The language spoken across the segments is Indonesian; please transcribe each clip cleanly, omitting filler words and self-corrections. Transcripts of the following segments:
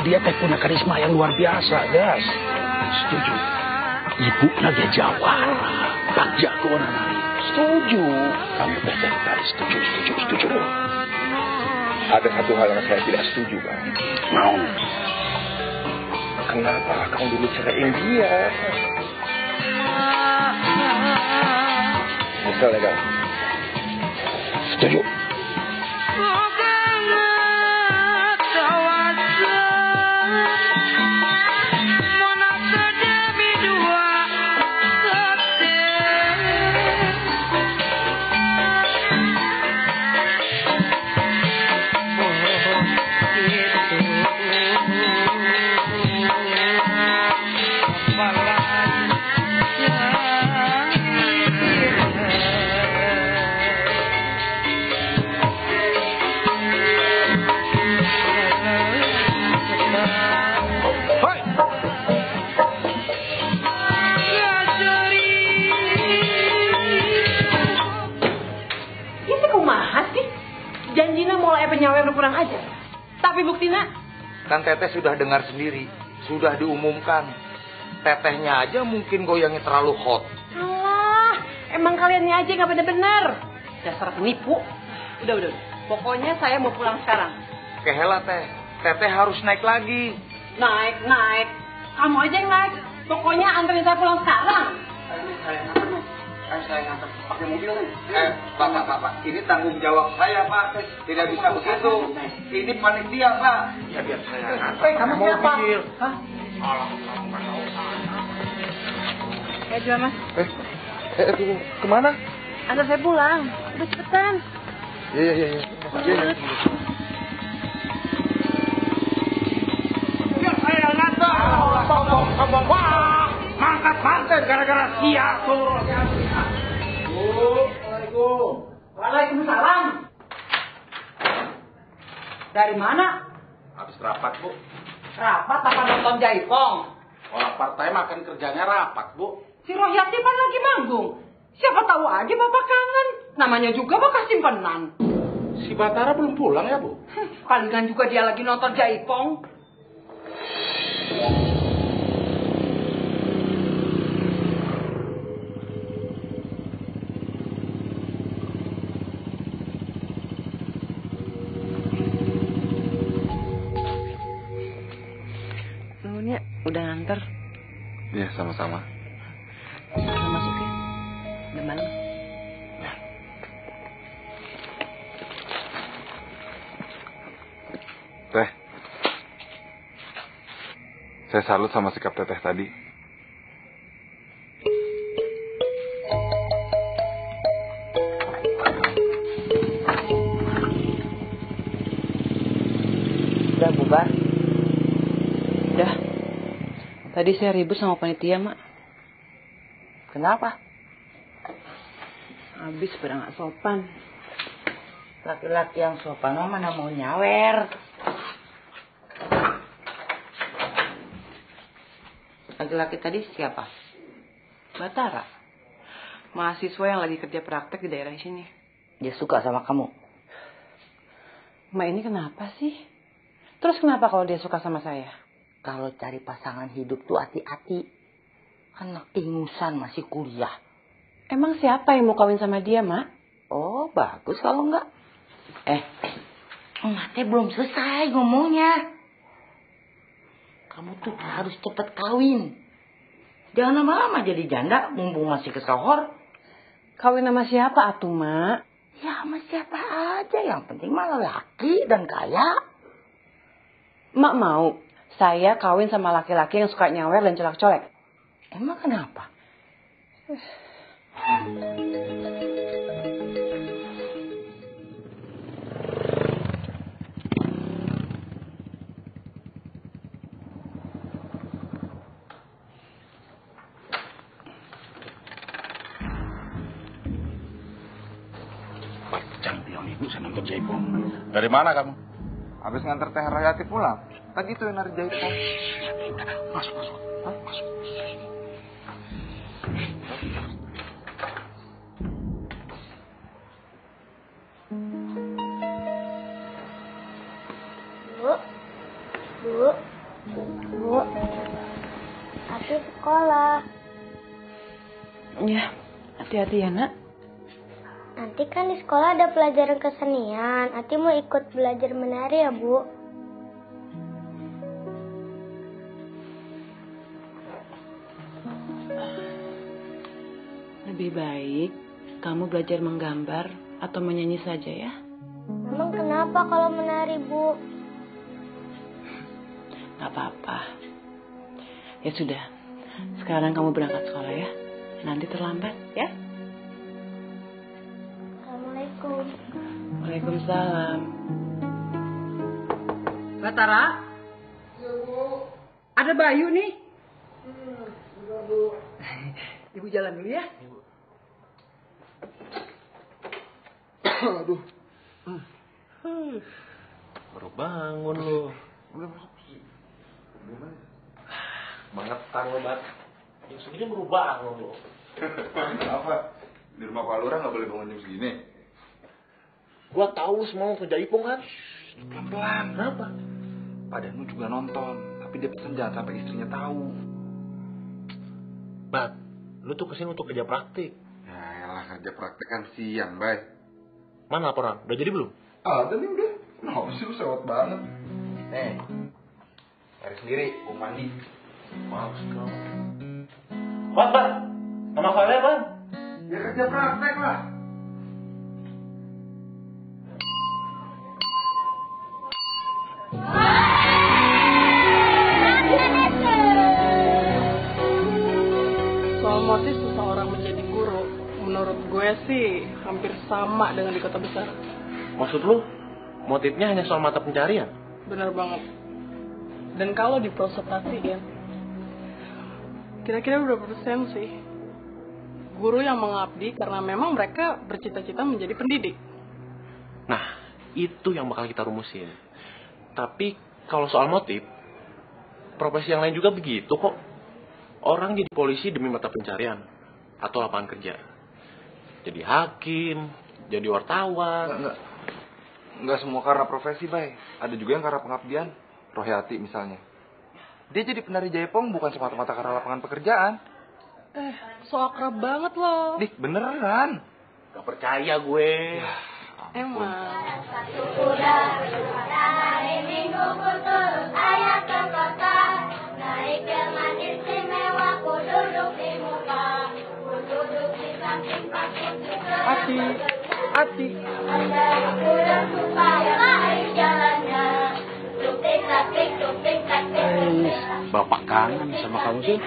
Dia teh punya karisma yang luar biasa, guys. Setuju. Ibu lagi jawara, Pak jago nari. Setuju. Kamu teh tadi setuju. Ada satu hal yang saya tidak setuju, Bang. Mau? Kenapa kamu dulu ceraiin dia? Misalnya, Kang. Setuju. Penyawer lu kurang aja. Tapi buktinya kan Teteh sudah dengar sendiri, sudah diumumkan. Tetehnya aja mungkin goyangnya terlalu hot. Alah, emang kaliannya aja nggak bener-bener. Dasar penipu. Udah. Pokoknya saya mau pulang sekarang. Kehela Teh, Teteh harus naik lagi. Naik. Kamu aja yang naik. Pokoknya anterin saya pulang sekarang. Saya ngantar pakai mobil nih. Bapak, ini tanggung jawab saya, Pak. Tidak bisa begitu. Ini panitia, Pak. Ya biar saya ngantar. Kamu siapa? Hah? Ya jual, Mas. Tunggu. Kemana? Antar saya pulang. Udah cepetan. Iya. Biar saya ngantar. Sombong. Wah, mangkat gara-gara siap tuh. Assalamualaikum. Waalaikumsalam. Dari mana? Habis rapat, Bu. Rapat apa nonton jaipong? Orang partai makan kerjanya rapat, Bu. Si Rohyati pas lagi manggung. Siapa tahu aja Bapak kangen. Namanya juga bekas simpenan. Si Batara belum pulang ya, Bu? Palingan juga dia lagi nonton jaipong. sama-sama. Masuk ya. Udah malam. Teh, saya salut sama sikap Teteh tadi. Udah bubar? Udah. Tadi saya ribut sama panitia, Mak. Kenapa? Habis pada nggak sopan. Laki-laki yang sopan mana mau nyawer? Laki-laki tadi siapa? Batara. Mahasiswa yang lagi kerja praktek di daerah sini. Dia suka sama kamu. Mak ini kenapa sih? Terus kenapa kalau dia suka sama saya? Kalau cari pasangan hidup tuh hati-hati. Anak ingusan masih kuliah. Emang siapa yang mau kawin sama dia, Mak? Oh, bagus kalau enggak. Emak teh belum selesai ngomongnya. Kamu tuh harus cepet kawin. Jangan lama-lama jadi janda, mumpung masih kesohor. Kawin sama siapa atuh, Mak? Ya sama siapa aja, yang penting malah laki dan kaya. Mak mau saya kawin sama laki-laki yang suka nyawer dan colak-colek. Emang kenapa? Tiang ibu saya nonton Jaipong. Dari mana kamu? Habis nganter Teh Royati pulang. Tadi tuh yang nari Jaipong. Masuk. Hah? Masuk. Bu, Ati sekolah. Ya, hati-hati ya, Nak. Nanti kan di sekolah ada pelajaran kesenian. Ati mau ikut belajar menari ya, Bu? Lebih baik kamu belajar menggambar atau menyanyi saja ya. Emang kenapa kalau menari, Bu? Gak apa-apa. Ya sudah, sekarang kamu berangkat sekolah ya. Nanti terlambat ya. Assalamualaikum. Waalaikumsalam. Batara? Iya, Bu. Ada Bayu nih. Iya, Bu. Ibu jalan dulu ya. Aduh. Baru bangun lu. Udah masuk. Bangetan lu, Bat. Jam segini baru bangun lu. Kenapa? Di rumah Pak Lurah nggak boleh bangun jam segini. Gua tahu lu semua kerja Ipung kan? Pelan-pelan. Kenapa? Pak Danu juga nonton, tapi dia pesen jangan sampai istrinya tahu. Bat, lu tuh kesini untuk kerja praktik. Ya elah, kerja praktek kan siang, Bay. Mana laporan? Udah jadi belum? Ada nih udah. Kenapa sih lu sewot banget? Nih, cari sendiri, mau mandi. Males kau. Bat, nama saya, Bat. Ya kerja praktek lah. Soal motif seseorang menjadi guru, menurut gue sih hampir sama dengan di kota besar. Maksud lu, motifnya hanya soal mata pencarian? Bener banget. Dan kalau diprosentasiin, kira-kira berapa persen sih guru yang mengabdi karena memang mereka bercita-cita menjadi pendidik? Nah, itu yang bakal kita rumusin. Tapi kalau soal motif, profesi yang lain juga begitu kok. Orang jadi polisi demi mata pencarian atau lapangan kerja. Jadi hakim, jadi wartawan. Enggak semua karena profesi, Bay. Ada juga yang karena pengabdian. Rohyati misalnya. Dia jadi penari Jaipong bukan semata-mata karena lapangan pekerjaan. So akrab banget loh. Dik, beneran. Gak percaya gue. Emang. Kuda, hari Minggu putus ayah ke kota, naik dengan istimewa kuda. Ati, Ati. Bapak kangen sama kamu sih.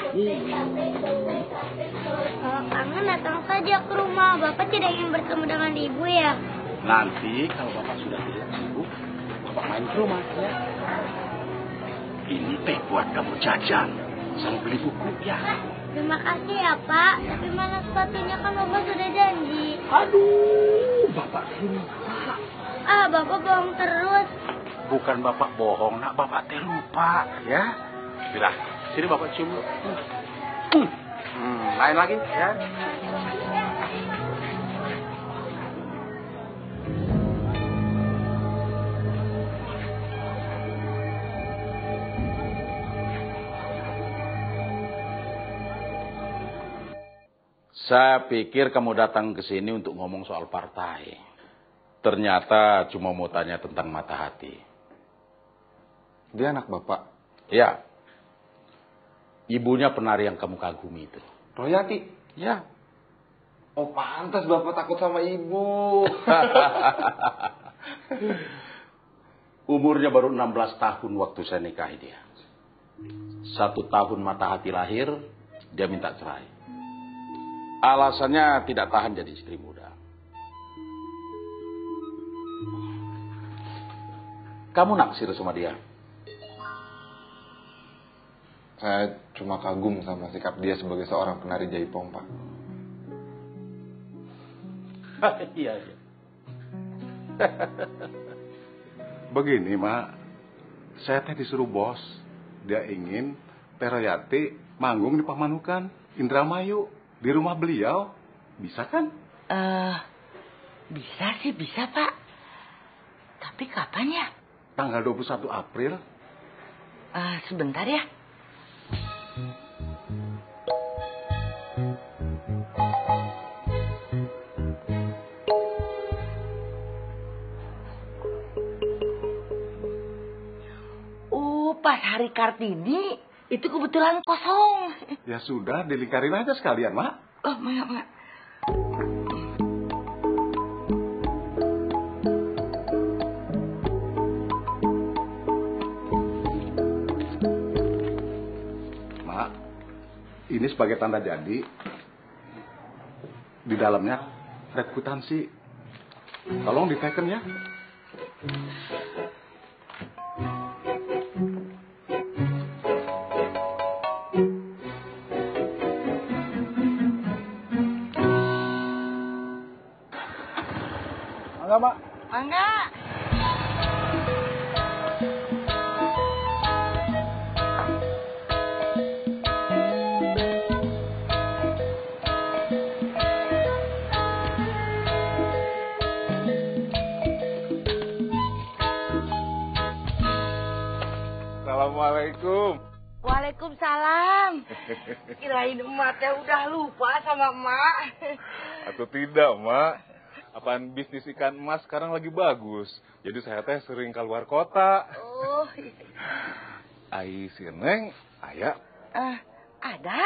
Kalau kangen datang saja ke rumah. Bapak tidak ingin bertemu dengan ibu ya? Nanti kalau bapak sudah tidak sibuk, bapak main ke rumah ya. Ini teh buat kamu jajan sama beli buku ya. Terima kasih ya Pak. Tapi mana sepatunya, kan Bapak sudah janji. Aduh, bapak lupa. Bapak bohong terus. Bukan bapak bohong, nak, bapak teh lupa ya. Sudah, sini bapak cium dulu. Main lagi ya. Saya pikir kamu datang ke sini untuk ngomong soal partai. Ternyata cuma mau tanya tentang mata hati. Dia anak bapak. Ya. Ibunya penari yang kamu kagumi itu. Royati. Ya. Oh, pantas bapak takut sama ibu. Umurnya baru 16 tahun waktu saya nikahi dia. 1 tahun mata hati lahir, dia minta cerai. Alasannya tidak tahan jadi istri muda. Kamu naksir sama dia? Saya cuma kagum sama sikap dia sebagai seorang penari jaipong, Pak. Iya. Begini, Mak. Saya teh disuruh bos. Dia ingin Teh Royati manggung di Pamanukan, Indramayu, di rumah beliau. Bisa kan? Bisa sih, bisa Pak. Tapi kapan ya? Tanggal 21 April. Sebentar ya. Pas hari Kartini, itu kebetulan kosong. Ya sudah, dilingkarin aja sekalian, Mak. Oh, Mak. Mak, ini sebagai tanda jadi. Di dalamnya ada kwitansi. Tolong diteken ya. Enggak, Pak. Enggak. Assalamualaikum. Waalaikumsalam. Kirain emak teh udah lupa sama emak. Atau tidak, Mak? Apaan bisnis ikan emas sekarang lagi bagus. Jadi saya teh sering keluar kota. Oh. Ai si Neng, aya. Ada.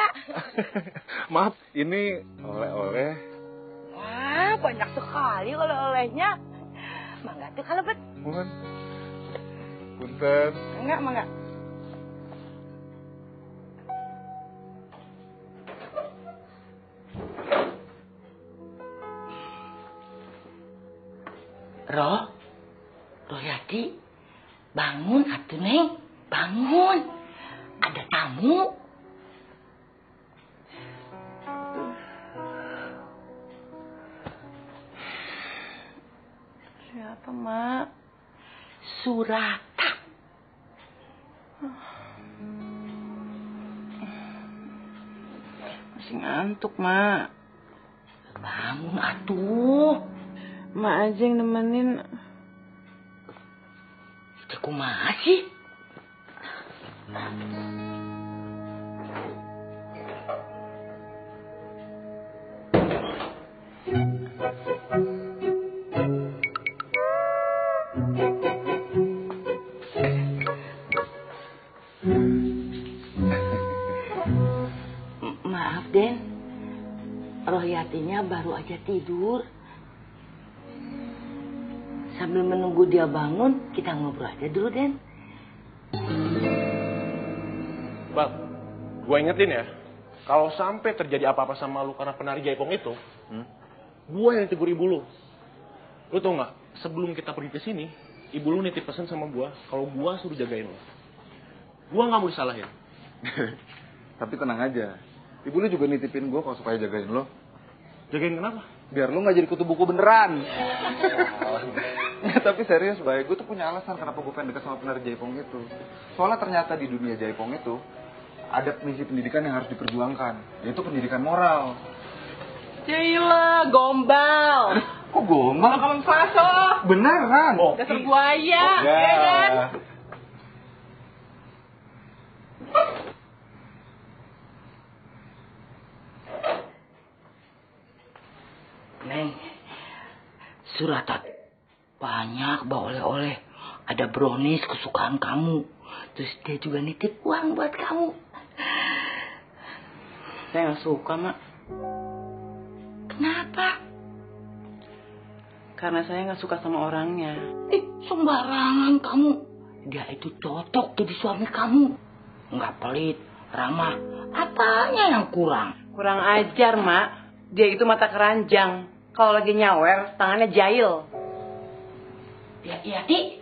Maaf, ini oleh-oleh. Wah, banyak sekali oleh-olehnya. Mangga tuh kalau bet. Mohon. Punten. Enggak, mangga. Royati, bangun atuh Neng, bangun. Ada tamu. Siapa, Mak? Surata. Masih ngantuk, Mak. Bangun atuh. Mak aja yang nemenin. Kumaha sih? Rohyatinya baru aja tidur. Sambil menunggu dia bangun, kita ngobrol aja dulu, Den. Bang, gue ingetin ya, kalau sampai terjadi apa-apa sama lu karena penari jaipong itu, gue yang tegur ibu lu. Lu tau nggak? Sebelum kita pergi ke sini, ibu lu nitip pesan sama gue, kalau gue suruh jagain lu. Gue nggak mau disalahin. Tapi tenang aja, ibu lu juga nitipin gue kalau supaya jagain lo. Jagain kenapa? Biar lu nggak jadi kutu buku beneran. Ya, tapi serius, Bay, gue tuh punya alasan kenapa gue pengen dekat sama penari jaipong itu. Soalnya ternyata di dunia jaipong itu ada misi pendidikan yang harus diperjuangkan, yaitu pendidikan moral. Cila, gombal. Kok gombal? Kamu masuk. Beneran? Dasar buaya, ya kan? Neng, Surata banyak bawa oleh-oleh. Ada brownies kesukaan kamu. Terus dia juga nitip uang buat kamu. Saya nggak suka, Mak. Kenapa? Karena saya nggak suka sama orangnya. Sembarangan kamu. Dia itu cocok jadi suami kamu. Nggak pelit, ramah. Apanya yang kurang? Kurang ajar, Mak. Dia itu mata keranjang. Kalau lagi nyawer, tangannya jahil. Yati.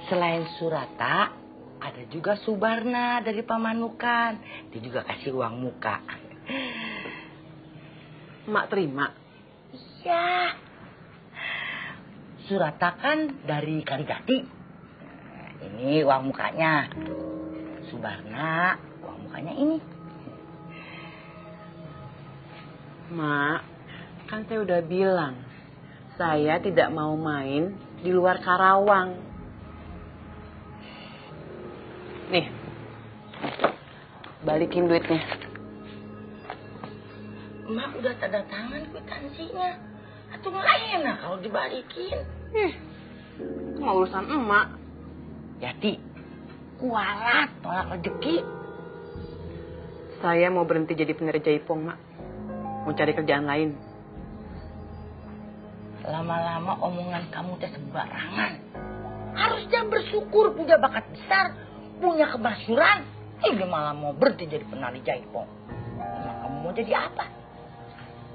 Selain Surata, ada juga Subarna dari Pamanukan. Dia juga kasih uang muka. Mak terima. Iya. Surata kan dari Kalijati. Ini uang mukanya. Subarna, uang mukanya ini. Mak, kan saya udah bilang, saya tidak mau main di luar Karawang. Nih, balikin duitnya. Emak udah tanda tangan kwitansinya. Atau nggak enak kalau dibalikin. Itu mah urusan emak. Yati, kualat tolak rezeki. Saya mau berhenti jadi penari jaipong, Mak. Mau cari kerjaan lain. Lama-lama omongan kamu teh sembarangan. Harusnya bersyukur punya bakat besar, punya kemasyuran. Dia malah mau berhenti jadi penari jaipong. Emang kamu mau jadi apa?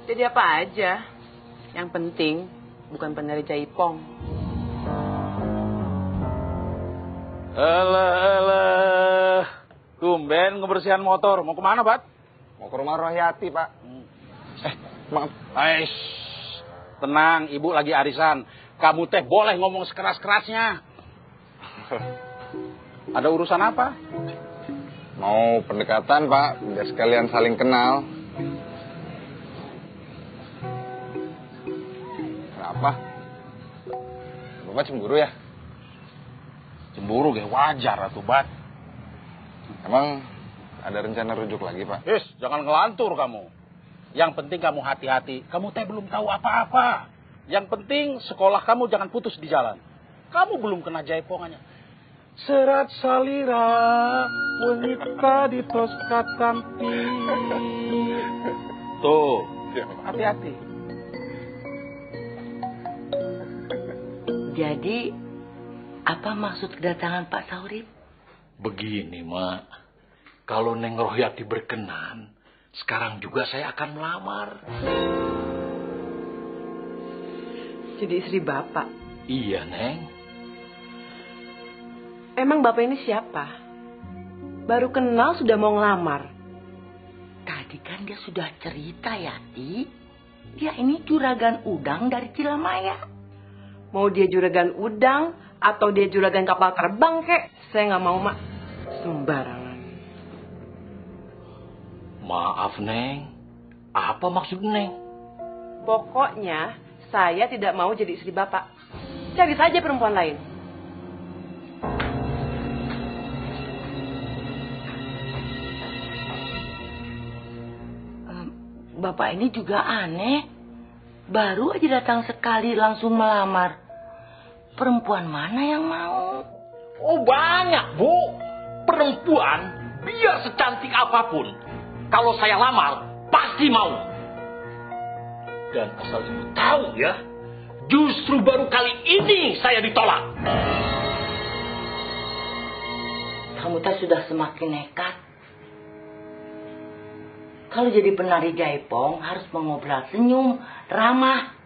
Jadi apa aja. Yang penting bukan penari jaipong. Alah. Tumben kebersihan motor. Mau kemana, Bat? Mau ke rumah Rohyati, Pak. Maaf. Tenang, Ibu lagi arisan. Kamu teh boleh ngomong sekeras-kerasnya. Ada urusan apa? Mau pendekatan, Pak, biar sekalian saling kenal. Kenapa? Bapak cemburu ya? Cemburu gak wajar atuh, Bat. Emang ada rencana rujuk lagi, Pak? Jangan ngelantur kamu. Yang penting kamu hati-hati. Kamu teh belum tahu apa-apa. Yang penting sekolah kamu jangan putus di jalan. Kamu belum kena jaipongannya. Serat salira wanita di toskat tampi. Tuh, hati-hati. Jadi, apa maksud kedatangan Pak Saurip? Begini, Mak. Kalau Neng Rohyati berkenan, sekarang juga saya akan melamar. Jadi istri Bapak? Iya, Neng. Emang Bapak ini siapa? Baru kenal sudah mau ngelamar. Tadi kan dia sudah cerita, Yati. Dia ini juragan udang dari Cilamaya. Mau dia juragan udang atau dia juragan kapal terbang, kek? Saya nggak mau, Mak. Sembarangan. Maaf, Neng. Apa maksud Neng? Pokoknya saya tidak mau jadi istri Bapak. Cari saja perempuan lain. Bapak ini juga aneh. Baru aja datang sekali langsung melamar. Perempuan mana yang mau? Oh banyak, Bu. Perempuan biar secantik apapun, kalau saya lamar pasti mau. Dan asal Ibu tahu ya, justru baru kali ini saya ditolak. Kamu tak sudah semakin nekat. Kalau jadi penari jaipong harus mengobrol senyum, ramah.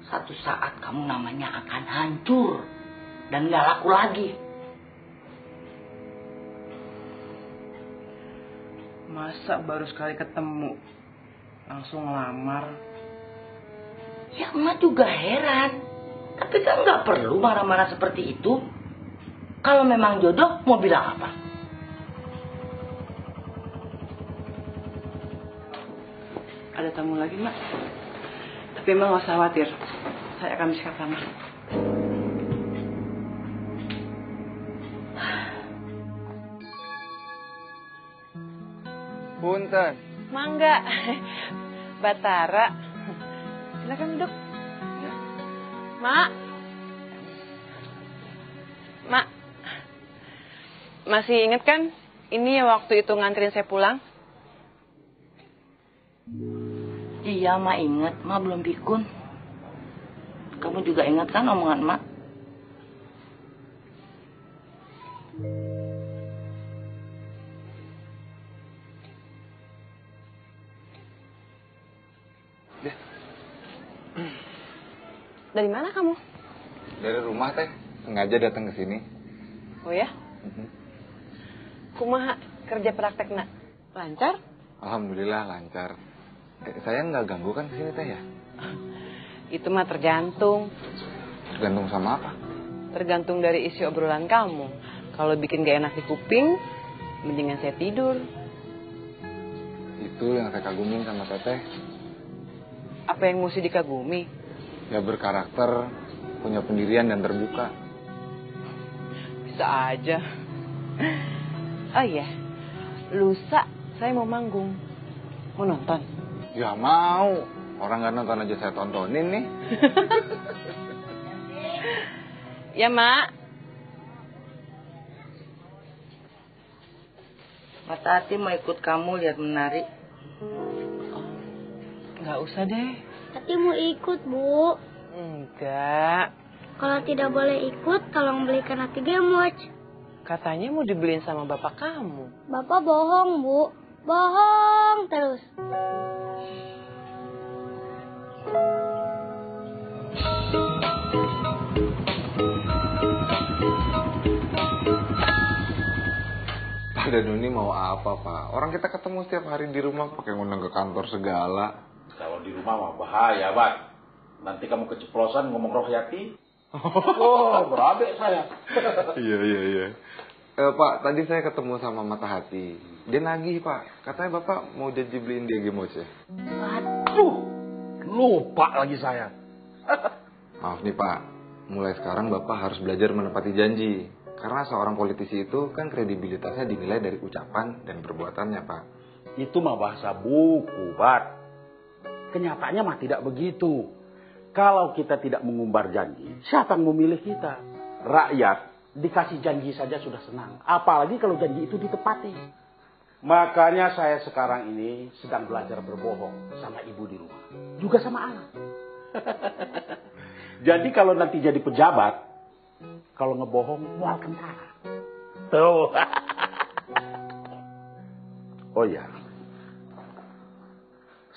Satu saat kamu namanya akan hancur dan gak laku lagi. Masa baru sekali ketemu langsung ngelamar? Ya emak juga heran. Tapi kan gak perlu marah-marah seperti itu. Kalau memang jodoh mau bilang apa? Ada tamu lagi, Mak. Tapi emang gak usah khawatir. Saya akan bersikap ramah. Punten. Mangga. Batara. Silakan duduk. Mak. Mak. Masih inget kan? Ini waktu itu nganterin saya pulang. Iya, Mak inget. Mak belum pikun. Kamu juga ingat kan omongan Mak? Dari mana kamu? Dari rumah teh, sengaja datang ke sini. Oh ya? Kumaha kerja praktekna? Lancar? Alhamdulillah lancar. Saya nggak ganggu kan ke sini teh ya? Itu mah tergantung. Tergantung sama apa? Tergantung dari isi obrolan kamu. Kalau bikin gak enak di kuping, mendingan saya tidur. Itu yang saya kagumin sama teteh. Apa yang mesti dikagumi? Ya berkarakter, punya pendirian dan terbuka. Bisa aja. Oh iya, lusa saya mau manggung. Mau nonton? Ya mau. Orang nggak nonton aja saya tontonin nih. Ya, Mak. Mata hati mau ikut kamu lihat menari. Nggak usah deh. Tati mau ikut, Bu. Enggak. Kalau tidak boleh ikut, tolong belikan Tati Game Watch. Katanya mau dibeliin sama bapak kamu. Bapak bohong, Bu. Bohong terus. Pak Danuni mau apa, Pak? Orang kita ketemu setiap hari di rumah pakai ngundang ke kantor segala. Kalau di rumah mah bahaya, Bat. Nanti kamu keceplosan ngomong Rohyati. Oh, berabe saya. Iya. Pak, tadi saya ketemu sama Mata Hati. Dia nagih, Pak. Katanya Bapak mau janji beliin dia Game Watch ya? Aduh, lupa lagi saya. Maaf nih, Pak. Mulai sekarang Bapak harus belajar menepati janji. Karena seorang politisi itu kan kredibilitasnya dinilai dari ucapan dan perbuatannya, Pak. Itu mah bahasa buku, Bat. Kenyataannya mah tidak begitu. Kalau kita tidak mengumbar janji, siapa yang memilih kita? Rakyat dikasih janji saja sudah senang. Apalagi kalau janji itu ditepati. Makanya saya sekarang ini sedang belajar berbohong sama ibu di rumah. Juga sama anak. Jadi kalau nanti jadi pejabat, kalau ngebohong, mual kentara. Tuh. Oh ya.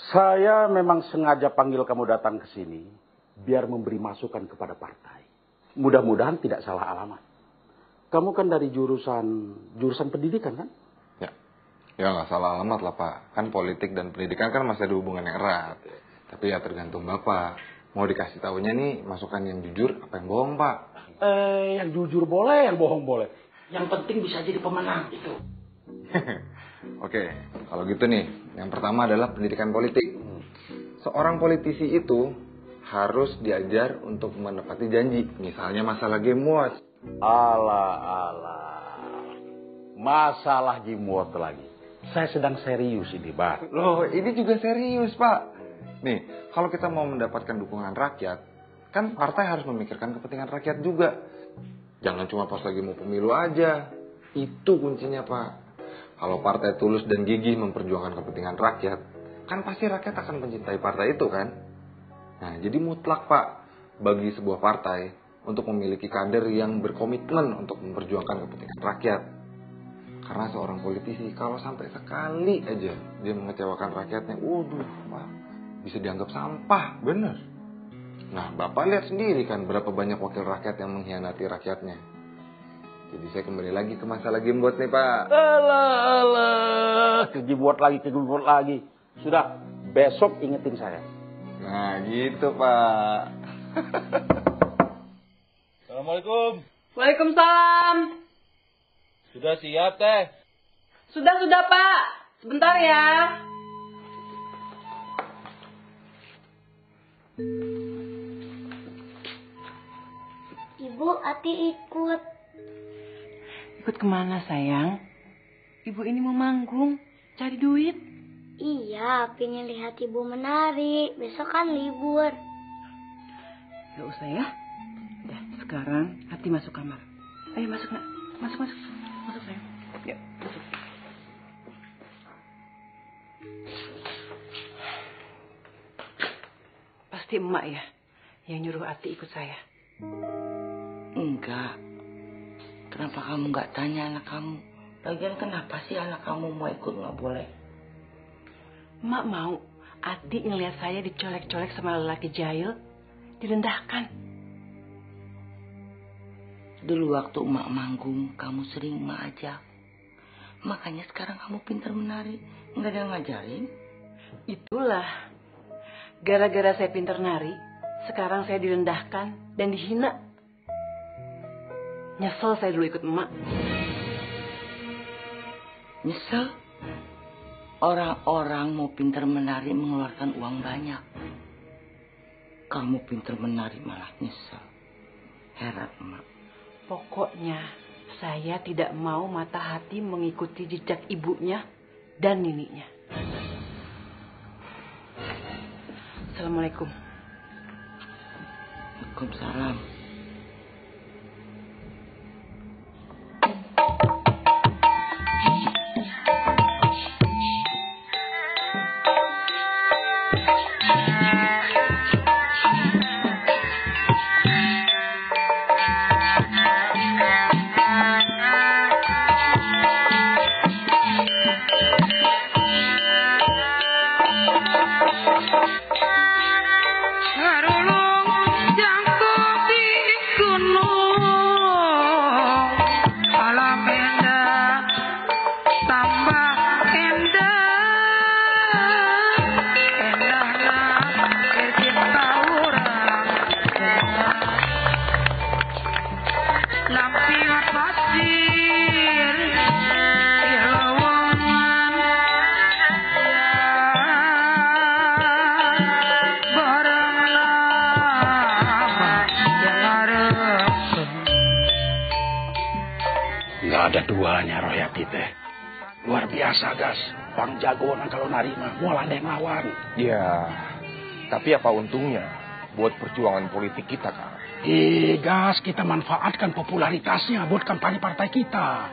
Saya memang sengaja panggil kamu datang ke sini biar memberi masukan kepada partai. Mudah-mudahan tidak salah alamat. Kamu kan dari jurusan pendidikan kan? Ya nggak salah alamat lah, Pak. Kan politik dan pendidikan kan masih ada hubungan yang erat. Tapi ya tergantung Bapak. Mau dikasih tahunya nih masukan yang jujur apa yang bohong, Pak? Yang jujur boleh, yang bohong boleh. Yang penting bisa jadi pemenang itu. Oke, kalau gitu nih, yang pertama adalah pendidikan politik. Seorang politisi itu harus diajar untuk menepati janji. Misalnya masalah Game Watch. Alah. Masalah Game Watch lagi. Saya sedang serius ini, Pak. Loh, ini juga serius, Pak. Nih, kalau kita mau mendapatkan dukungan rakyat, kan partai harus memikirkan kepentingan rakyat juga. Jangan cuma pas lagi mau pemilu aja. Itu kuncinya, Pak. Kalau partai tulus dan gigih memperjuangkan kepentingan rakyat, kan pasti rakyat akan mencintai partai itu kan. Nah, jadi mutlak, Pak, bagi sebuah partai untuk memiliki kader yang berkomitmen untuk memperjuangkan kepentingan rakyat. Karena seorang politisi kalau sampai sekali aja dia mengecewakan rakyatnya, waduh, Pak, bisa dianggap sampah, bener. Nah, Bapak lihat sendiri kan berapa banyak wakil rakyat yang mengkhianati rakyatnya. Jadi saya kembali lagi ke masalah game bot nih, Pak. Alah, kegibuat lagi. Sudah, besok ingetin saya. Nah, gitu, Pak. Assalamualaikum. Waalaikumsalam. Sudah siap, Teh? Sudah, Pak. Sebentar ya. Ibu, Ati ikut. Ikut kemana, sayang? Ibu ini mau manggung, cari duit. Iya, pengen lihat ibu menari. Besok kan libur. Gak usah ya. Udah, sekarang Ati masuk kamar. Ayo masuk, nak. Masuk. Masuk, sayang. Yuk, masuk. Pasti emak ya yang nyuruh Ati ikut saya. Enggak. Kenapa kamu nggak tanya anak kamu? Lagian kenapa sih anak kamu mau ikut nggak boleh? Emak mau Ati ngelihat saya dicolek-colek sama lelaki jahil, direndahkan. Dulu waktu emak manggung, kamu sering emak ajak. Makanya sekarang kamu pintar menari. Nggak ada yang ngajarin. Itulah. Gara-gara saya pintar nari, sekarang saya direndahkan dan dihina. Nyesel saya dulu ikut emak. Nyesel? Orang-orang mau pintar menari mengeluarkan uang banyak. Kamu pintar menari malah nyesel. Heran, emak. Pokoknya saya tidak mau mata hati mengikuti jejak ibunya dan nininya. Assalamualaikum. Waalaikumsalam. Ada duanya Royati teh. Luar biasa, Gas. Bang jagoan kalau nari mah mau ada yang lawan. Ya, tapi apa untungnya buat perjuangan politik kita, Kang? Gas, kita manfaatkan popularitasnya buat kampanye partai kita.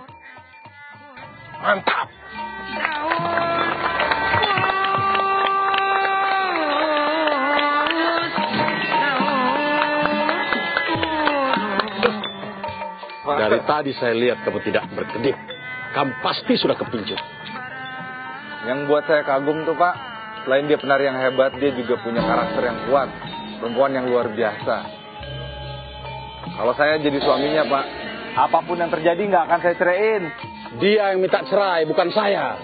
Mantap. Dari tadi saya lihat kamu tidak berkedip. Kamu pasti sudah kepincut. Yang buat saya kagum tuh, Pak, selain dia penari yang hebat, dia juga punya karakter yang kuat. Perempuan yang luar biasa. Kalau saya jadi suaminya, Pak, apapun yang terjadi nggak akan saya ceraiin. Dia yang minta cerai, bukan saya.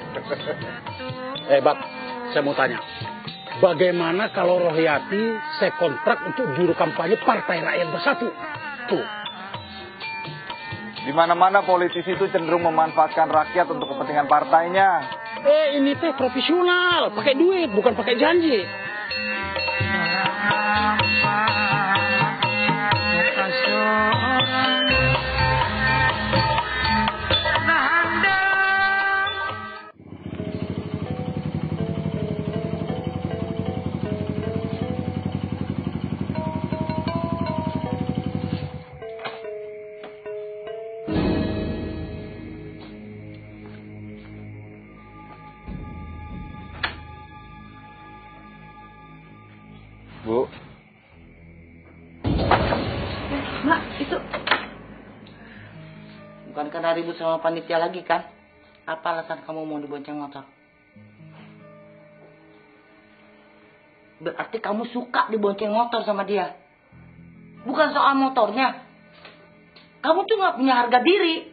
Bab, saya mau tanya. Bagaimana kalau Rohyati saya kontrak untuk juru kampanye Partai Rakyat Bersatu? Tuh. Di mana-mana politisi itu cenderung memanfaatkan rakyat untuk kepentingan partainya. Ini teh profesional, pakai duit, bukan pakai janji. Bu. Mak, itu... Bukan karena ribut sama panitia lagi kan? Apa alasan kamu mau dibonceng motor? Berarti kamu suka dibonceng motor sama dia. Bukan soal motornya. Kamu tuh gak punya harga diri.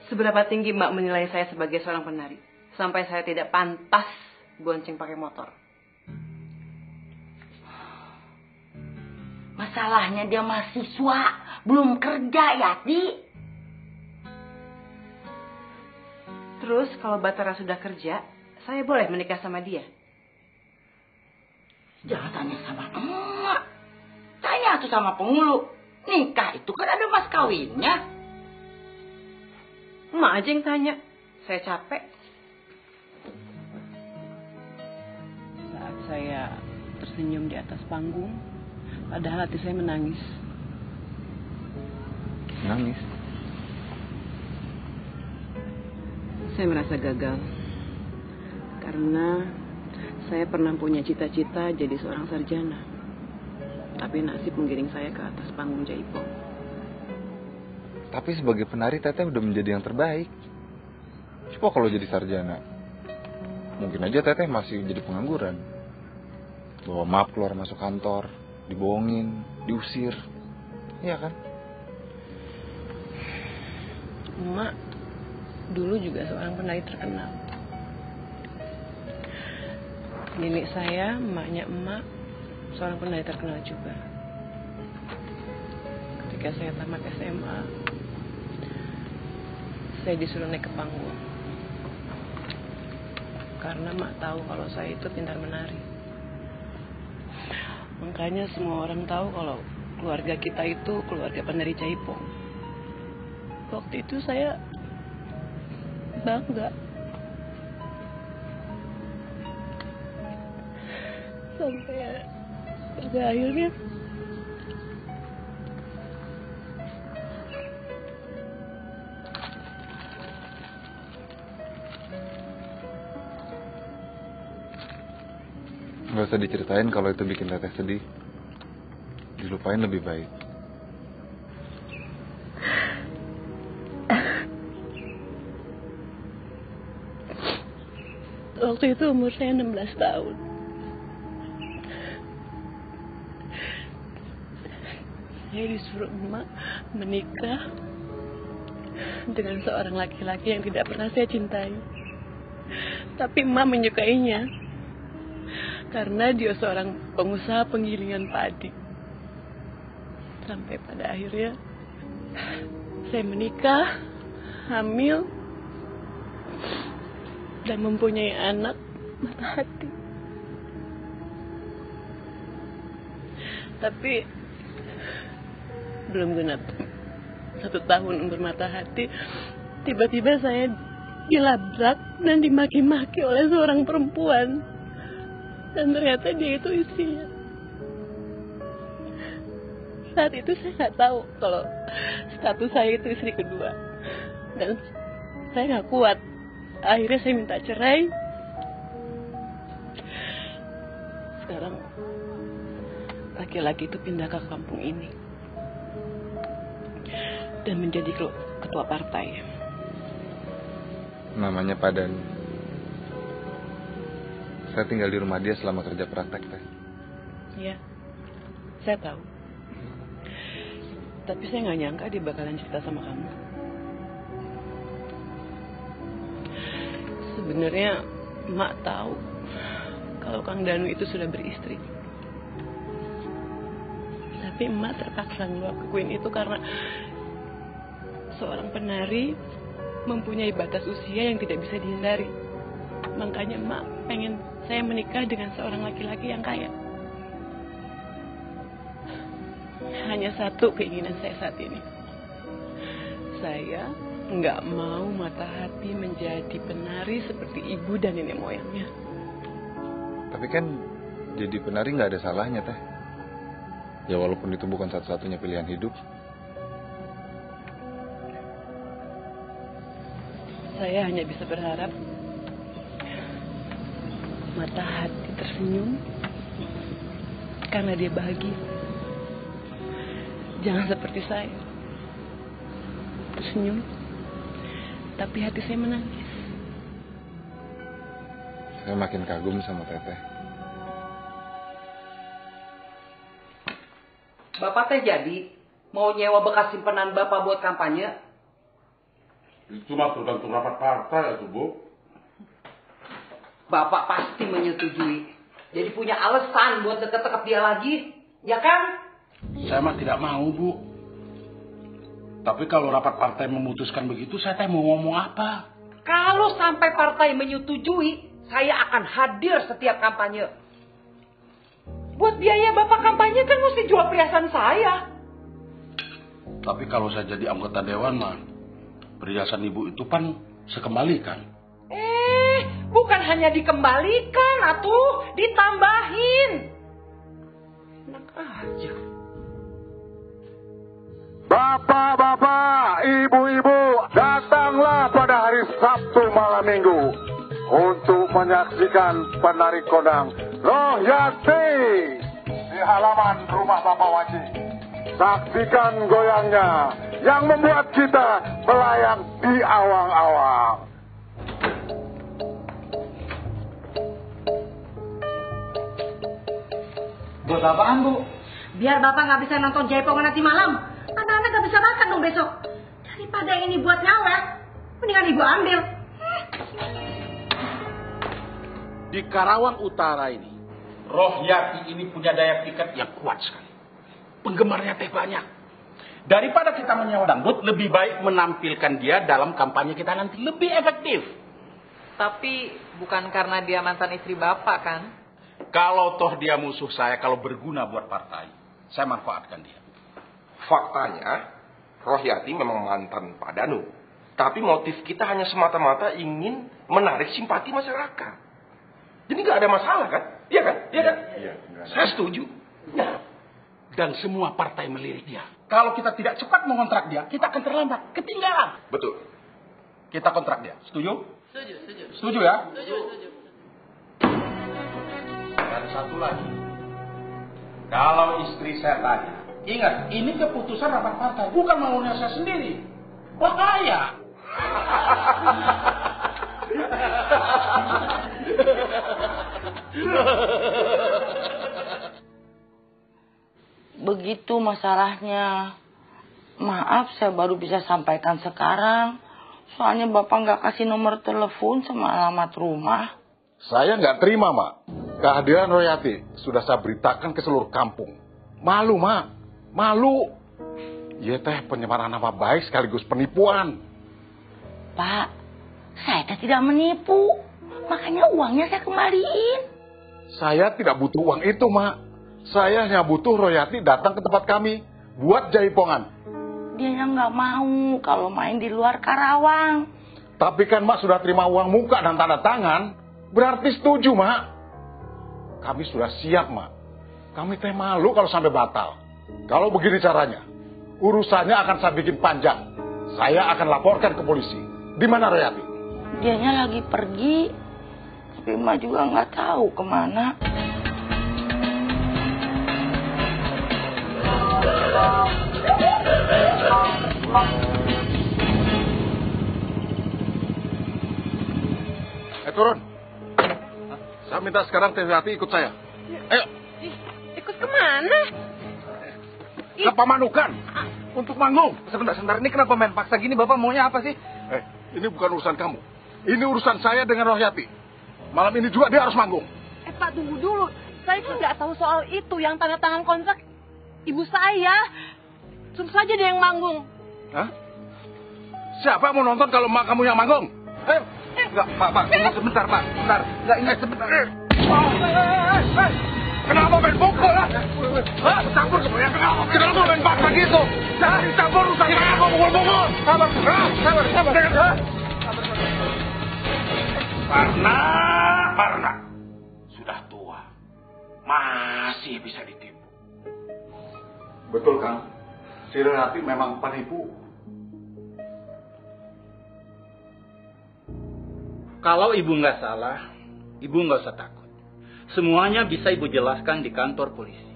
Seberapa tinggi Mbak menilai saya sebagai seorang penari? Sampai saya tidak pantas bonceng pakai motor. Masalahnya dia mahasiswa, belum kerja ya, Di. Terus kalau Batara sudah kerja, saya boleh menikah sama dia? Jangan tanya sama emak. Tanya tuh sama penghulu. Nikah itu kan ada mas kawinnya. Emak aja yang tanya. Saya capek. Saat saya tersenyum di atas panggung, padahal hati saya menangis. Nangis? Saya merasa gagal. Karena saya pernah punya cita-cita jadi seorang sarjana. Tapi nasib menggiring saya ke atas panggung jaipong. Tapi sebagai penari Teteh udah menjadi yang terbaik. Coba kalau jadi sarjana, mungkin aja Teteh masih jadi pengangguran. Bawa map keluar masuk kantor, dibohongin, diusir. Iya kan? Emak dulu juga seorang penari terkenal. Nenek saya, emaknya emak, seorang penari terkenal juga. Ketika saya tamat SMA, saya disuruh naik ke panggung. Karena emak tahu kalau saya itu pintar menari. Makanya semua orang tahu kalau keluarga kita itu keluarga penari jaipong. Waktu itu saya bangga. Sampai pada akhirnya Gak usah diceritain kalau itu bikin Teteh sedih. Dilupain lebih baik. waktu itu umur saya 16 tahun. Saya disuruh emak menikah dengan seorang laki-laki yang tidak pernah saya cintai. Tapi emak menyukainya karena dia seorang pengusaha penggilingan padi. Sampai pada akhirnya saya menikah, hamil, dan mempunyai anak mata hati. Tapi belum genap 1 tahun umur mata hati, tiba-tiba saya dilabrak dan dimaki-maki oleh seorang perempuan. Dan ternyata dia itu istrinya. Saat itu saya nggak tahu kalau status saya itu istri kedua. Dan saya nggak kuat. Akhirnya saya minta cerai. Sekarang laki-laki itu pindah ke kampung ini dan menjadi ketua partai. Namanya Padan. Saya tinggal di rumah dia selama kerja praktek, Teh. Iya, saya tahu. Tapi saya nggak nyangka dia bakalan cerita sama kamu. Sebenarnya Mak tahu kalau Kang Danu itu sudah beristri. Tapi Mak terpaksa ngelakuin itu karena seorang penari mempunyai batas usia yang tidak bisa dihindari. Makanya Mak pengen saya menikah dengan seorang laki-laki yang kaya. Hanya satu keinginan saya saat ini. Saya nggak mau mata hati menjadi penari seperti ibu dan nenek moyangnya. Tapi kan jadi penari nggak ada salahnya, Teh. Ya walaupun itu bukan satu-satunya pilihan hidup. Saya hanya bisa berharap mata hati tersenyum karena dia bahagia. Jangan seperti saya, senyum, tapi hati saya menangis. Saya makin kagum sama Teteh. Bapak teh jadi mau nyewa bekas simpanan Bapak buat kampanye? Itu mah tergantung rapat partai ya, Bu. Bapak pasti menyetujui. Jadi punya alasan buat deket-deket dia lagi, ya kan? Saya mah tidak mau, Bu. Tapi kalau rapat partai memutuskan begitu, saya teh mau ngomong apa? Kalau sampai partai menyetujui, saya akan hadir setiap kampanye. Buat biaya Bapak kampanye kan mesti jual perhiasan saya. Tapi kalau saya jadi anggota dewan mah, perhiasan Ibu itu kan sekembalikan. Bukan hanya dikembalikan, atuh, ditambahin. Enak aja. Bapak-bapak, ibu-ibu, datanglah pada hari Sabtu malam minggu untuk menyaksikan penari kondang Rohyati di halaman rumah Bapak Waji. Saksikan goyangnya yang membuat kita melayang di awang-awang. Buat apaan, Bu? Biar Bapak nggak bisa nonton Jaipongan nanti malam. Anak-anak nggak bisa makan dong besok. Daripada ini buat nyawet, mendingan Ibu ambil. Di Karawang Utara ini, Rohyati ini punya daya pikat yang kuat sekali. Penggemarnya teh banyak. Daripada kita menyewa dangdut, lebih baik menampilkan dia dalam kampanye kita nanti. Lebih efektif. Tapi bukan karena dia mantan istri Bapak kan? Kalau toh dia musuh saya, kalau berguna buat partai, saya manfaatkan dia. Faktanya, Rohyati memang mantan Pak Danu. Tapi motif kita hanya semata-mata ingin menarik simpati masyarakat. Jadi nggak ada masalah kan? Iya kan? Iya kan? Iya. Saya setuju. Dan semua partai melirik dia. Kalau kita tidak cepat mengontrak dia, kita akan terlambat, ketinggalan. Betul. Kita kontrak dia. Setuju? Setuju, setuju. Setuju ya? Setuju, setuju. Dan satu lagi. Kalau istri saya tanya, ingat, ini keputusan rapat partai, bukan maunya saya sendiri. Bahaya. Begitu masalahnya. Maaf saya baru bisa sampaikan sekarang. Soalnya Bapak nggak kasih nomor telepon sama alamat rumah. Saya nggak terima, Mak. Kehadiran Rohyati sudah saya beritakan ke seluruh kampung. Malu, Mak. Malu. Iya teh penyemaran nama baik sekaligus penipuan. Pak, saya tidak menipu. Makanya uangnya saya kembaliin. Saya tidak butuh uang itu, Mak. Saya hanya butuh Rohyati datang ke tempat kami buat jaipongan. Dia nggak mau kalau main di luar Karawang. Tapi kan Mak sudah terima uang muka dan tanda tangan. Berarti setuju, Mak. Kami sudah siap, Mak. Kami teh malu kalau sampai batal. Kalau begini caranya, urusannya akan saya bikin panjang. Saya akan laporkan ke polisi. Di mana Rohyati? Dianya lagi pergi. Tapi Emak juga nggak tahu kemana. Turun. Saya minta sekarang Rohyati ikut saya. Ayo. Ikut kemana? Ke Pamanukan. Untuk manggung. Sebentar, ini kenapa main paksa gini? Bapak maunya apa sih? Ini bukan urusan kamu. Ini urusan saya dengan Rohyati. Malam ini juga dia harus manggung. Pak, tunggu dulu. Saya kan nggak tahu soal itu. Yang tanda tangan kontrak ibu saya. Suruh saja dia yang manggung. Hah? Siapa mau nonton kalau mak kamu yang manggung? Ayo. Enggak, Pak, tunggu sebentar, Pak. Bentar. Enggak, ini sebentar. Kenapa main pukul, lah? Hah? Campur semuanya. Kenapa main paksa gitu? Jangan dicampur urusan saya kok pukul-pukul. Sabar. Parna. Sudah tua. Masih bisa ditipu. Betul, Kang. Si Rohyati memang penipu. Kalau ibu nggak salah, ibu nggak usah takut. Semuanya bisa ibu jelaskan di kantor polisi.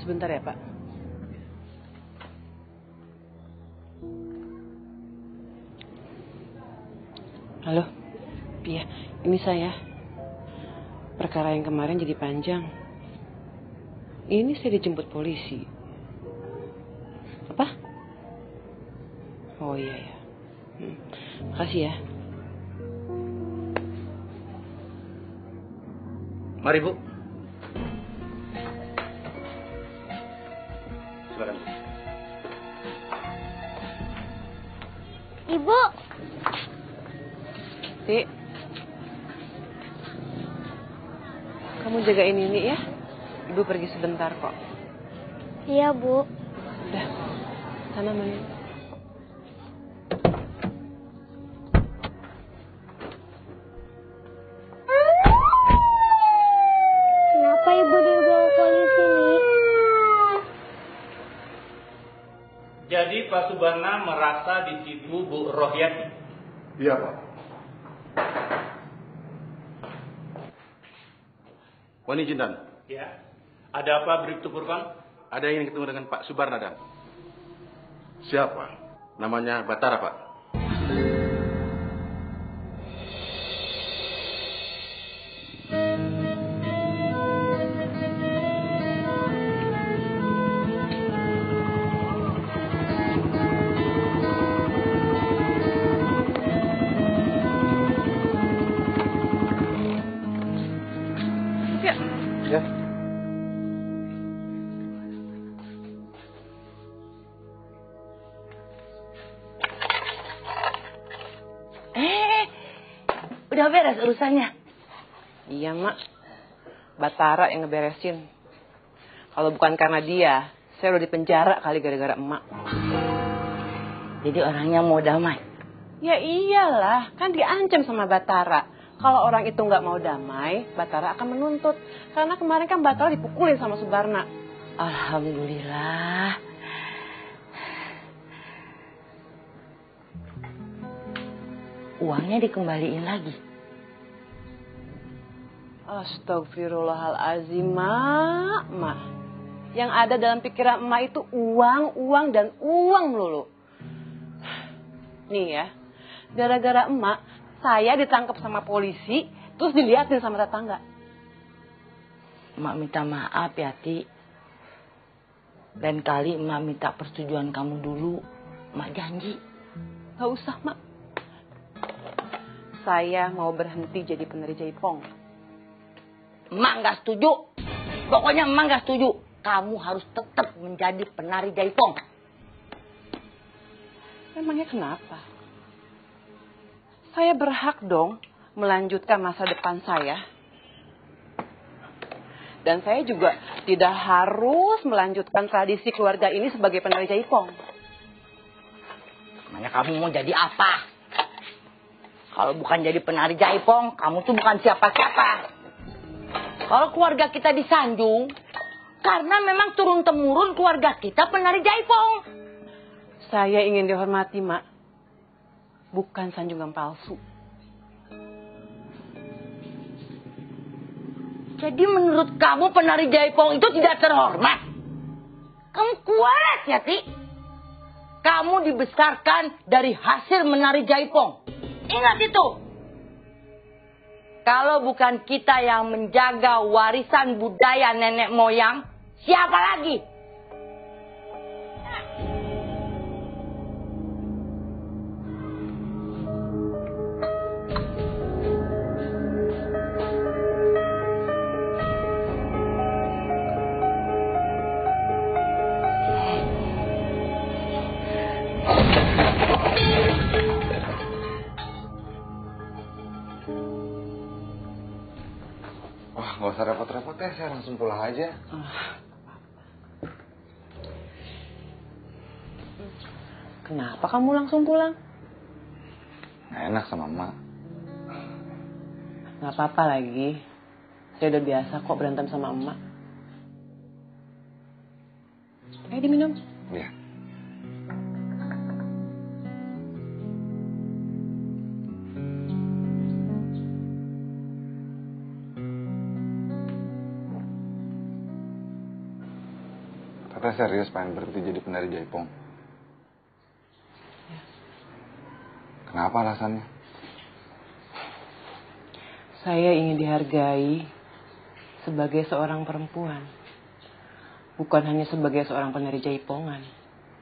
sebentar ya, Pak. Halo, iya, ini saya. Perkara yang kemarin jadi panjang. Ini saya dijemput polisi. Apa? Oh iya ya. Makasih ya. Mari, Bu. Silakan. Ibu. Ti. Kamu jagain ini ya. Ibu pergi sebentar kok. Iya, Bu. Udah. Sana main. Kenapa Ibu dibawa polisi nih? Jadi Pak Subarna merasa ditipu Bu Rohyati? Iya, Pak. Wani Jindan. Ya. Ada apa Bribtu Purban? Ada yang ingin ketemu dengan Pak Subarna, Dan. Siapa? Namanya Batara, Pak. Ya. Udah beres urusannya? Iya, Mak. Batara yang ngeberesin. Kalau bukan karena dia, saya udah dipenjara kali gara-gara emak. Jadi orangnya mau damai? Ya iyalah, kan diancam sama Batara. Kalau orang itu nggak mau damai, Batara akan menuntut. Karena kemarin kan Batara dipukulin sama Subarna. Alhamdulillah. Uangnya dikembaliin lagi. Astagfirullahalazim, Mak. Yang ada dalam pikiran emak itu uang, uang, dan uang melulu. Nih ya, gara-gara emak, saya ditangkap sama polisi, terus diliatin sama tetangga. Emak minta maaf ya, Ti. Lain kali emak minta persetujuan kamu dulu. Emak janji. Gak usah, Mak. Saya mau berhenti jadi penari jaipong. Emak gak setuju. Pokoknya emak gak setuju. Kamu harus tetap menjadi penari jaipong. Emangnya kenapa? Saya berhak dong melanjutkan masa depan saya. Dan saya juga tidak harus melanjutkan tradisi keluarga ini sebagai penari jaipong. Emangnya kamu mau jadi apa? Kalau bukan jadi penari jaipong, kamu tuh bukan siapa-siapa. Kalau keluarga kita disanjung, karena memang turun-temurun keluarga kita penari jaipong. Saya ingin dihormati, Mak. Bukan sanjungan palsu. Jadi menurut kamu penari jaipong itu tidak terhormat? Kamu kuat ya, Ti? Kamu dibesarkan dari hasil menari jaipong. Ingat itu. Kalau bukan kita yang menjaga warisan budaya nenek moyang, siapa lagi? Wah, nggak usah repot-repot ya, saya langsung pulang aja. Kenapa kamu langsung pulang? Nggak enak sama emak. Gak apa-apa lagi. Saya udah biasa kok berantem sama emak. Ayo diminum. Iya. Teteh serius pengen berhenti jadi penari jaipong? Ya. Kenapa alasannya? Saya ingin dihargai sebagai seorang perempuan, bukan hanya sebagai seorang penari jaipongan.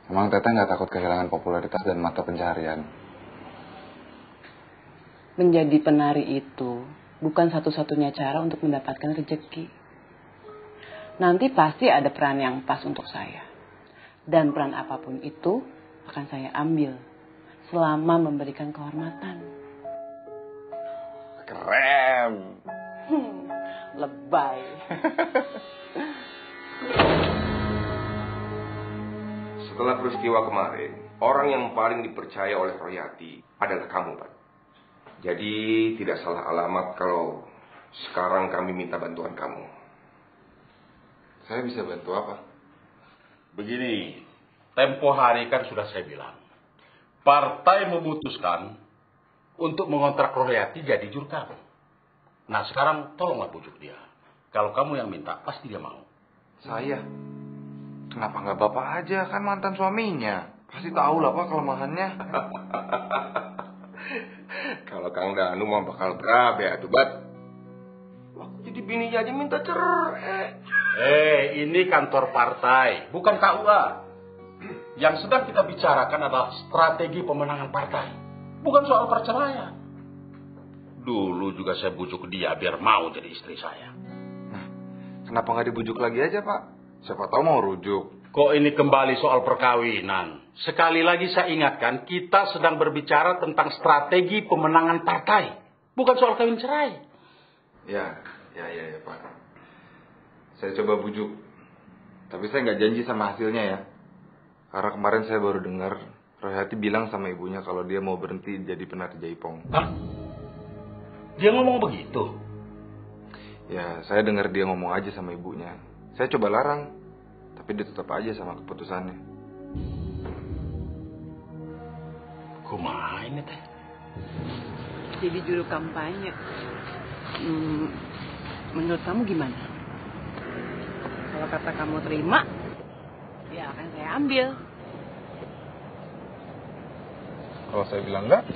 Emang Teteh nggak takut kehilangan popularitas dan mata pencaharian? Menjadi penari itu bukan satu-satunya cara untuk mendapatkan rezeki. Nanti pasti ada peran yang pas untuk saya. Dan peran apapun itu akan saya ambil selama memberikan kehormatan. Keren. Lebay. Setelah peristiwa kemarin, orang yang paling dipercaya oleh Royati adalah kamu, Pak. Jadi tidak salah alamat kalau sekarang kami minta bantuan kamu. Saya bisa bantu apa? Begini, tempo hari kan sudah saya bilang. Partai memutuskan untuk mengontrak Royati jadi jurkam. Nah sekarang tolonglah bujuk dia. Kalau kamu yang minta, pasti dia mau. Saya? Kenapa nggak Bapak aja? Kan mantan suaminya. Pasti tahu lah Pak kelemahannya. Kalau Kang Danu mah bakal berabe atuh, Bat. Jadi bininya aja minta cerai. Ini kantor partai, bukan KUA. Yang sedang kita bicarakan adalah strategi pemenangan partai, bukan soal perceraian. Dulu juga saya bujuk dia biar mau jadi istri saya. Nah, kenapa nggak dibujuk lagi aja Pak? Siapa tahu mau rujuk. Kok ini kembali soal perkawinan? Sekali lagi saya ingatkan, kita sedang berbicara tentang strategi pemenangan partai, bukan soal kawin cerai. Ya Pak. Saya coba bujuk. Tapi saya nggak janji sama hasilnya ya. Karena kemarin saya baru dengar Royati bilang sama ibunya kalau dia mau berhenti jadi penari jaipong. Hah? Dia ngomong begitu? Ya, saya dengar dia ngomong aja sama ibunya. Saya coba larang, tapi dia tetap aja sama keputusannya. Kumaha ini teh? Jadi juru kampanye. Menurut kamu gimana? Kalau kata kamu terima, ya akan saya ambil. Kalau saya bilang enggak,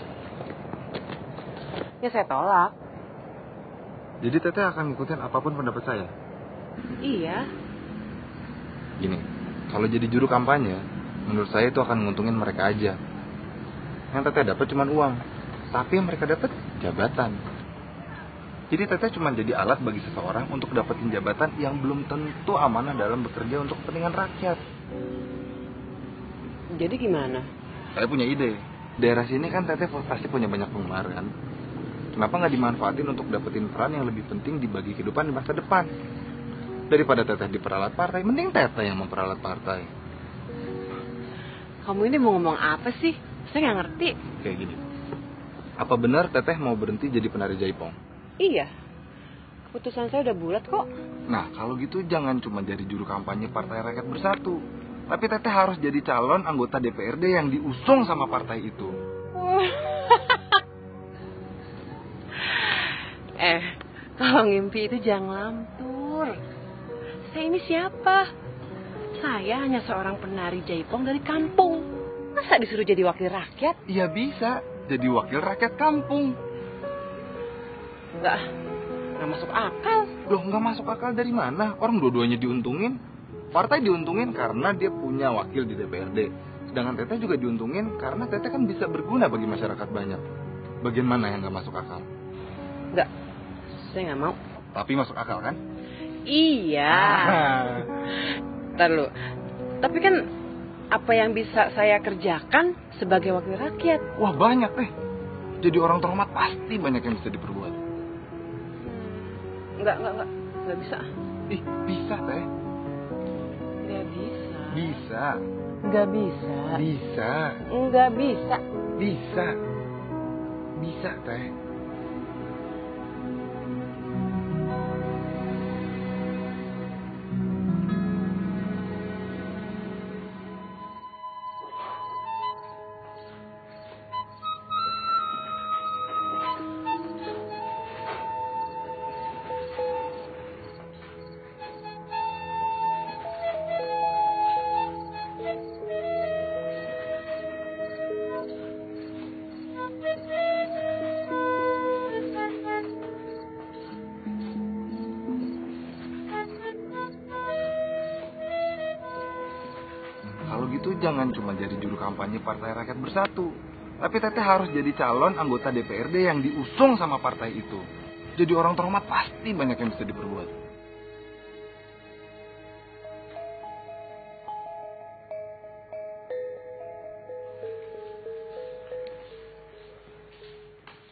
ya saya tolak. jadi Teteh akan ngikutin apapun pendapat saya? Iya. Gini, kalau jadi juru kampanye, menurut saya itu akan menguntungin mereka aja. Yang Teteh dapat cuma uang, tapi yang mereka dapat jabatan. Jadi Teteh cuma jadi alat bagi seseorang untuk dapetin jabatan yang belum tentu amanah dalam bekerja untuk kepentingan rakyat. Jadi gimana? Saya punya ide. Daerah sini kan Teteh pasti punya banyak penggemar kan. Kenapa nggak dimanfaatin untuk dapetin peran yang lebih penting dibagi kehidupan di masa depan? Daripada Teteh diperalat partai, mending Teteh yang memperalat partai. Kamu ini mau ngomong apa sih? Saya nggak ngerti. Kayak gini. Apa benar Teteh mau berhenti jadi penari jaipong? Iya. Keputusan saya udah bulat kok. Nah, kalau gitu jangan cuma jadi juru kampanye Partai Rakyat Bersatu. Tapi Teteh harus jadi calon anggota DPRD yang diusung sama partai itu. Kalau ngimpi itu jangan lamtur. Saya ini siapa? Saya hanya seorang penari jaipong dari kampung. Masa disuruh jadi wakil rakyat? Iya bisa, jadi wakil rakyat kampung. Enggak masuk akal. Loh, nggak masuk akal dari mana? Orang dua-duanya diuntungin. Partai diuntungin karena dia punya wakil di DPRD. Sedangkan Teteh juga diuntungin karena Teteh kan bisa berguna bagi masyarakat banyak. Bagian mana yang nggak masuk akal? Enggak, saya nggak mau. Tapi masuk akal kan? Iya. Ntar lu. Tapi kan apa yang bisa saya kerjakan sebagai wakil rakyat? Wah banyak Teh. Jadi orang terhormat pasti banyak yang bisa diperbuat. Enggak bisa. Ih, bisa Teh. Enggak bisa. Bisa. Enggak bisa. Bisa. Enggak bisa. Bisa. Bisa Teh. itu jangan cuma jadi juru kampanye Partai Rakyat Bersatu. Tapi Teteh harus jadi calon anggota DPRD yang diusung sama partai itu. Jadi orang terhormat pasti banyak yang bisa diperbuat.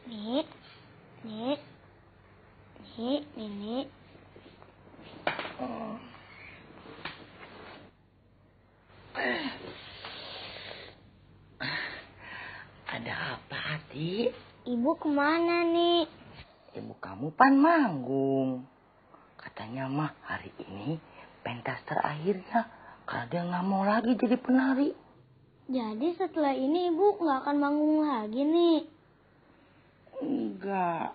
Nek. Ada apa, Ati? Ibu kemana nih? Ibu kamu pan manggung. Katanya mah hari ini pentas terakhirnya. Karena dia nggak mau lagi jadi penari. Jadi setelah ini ibu nggak akan manggung lagi nih? Enggak.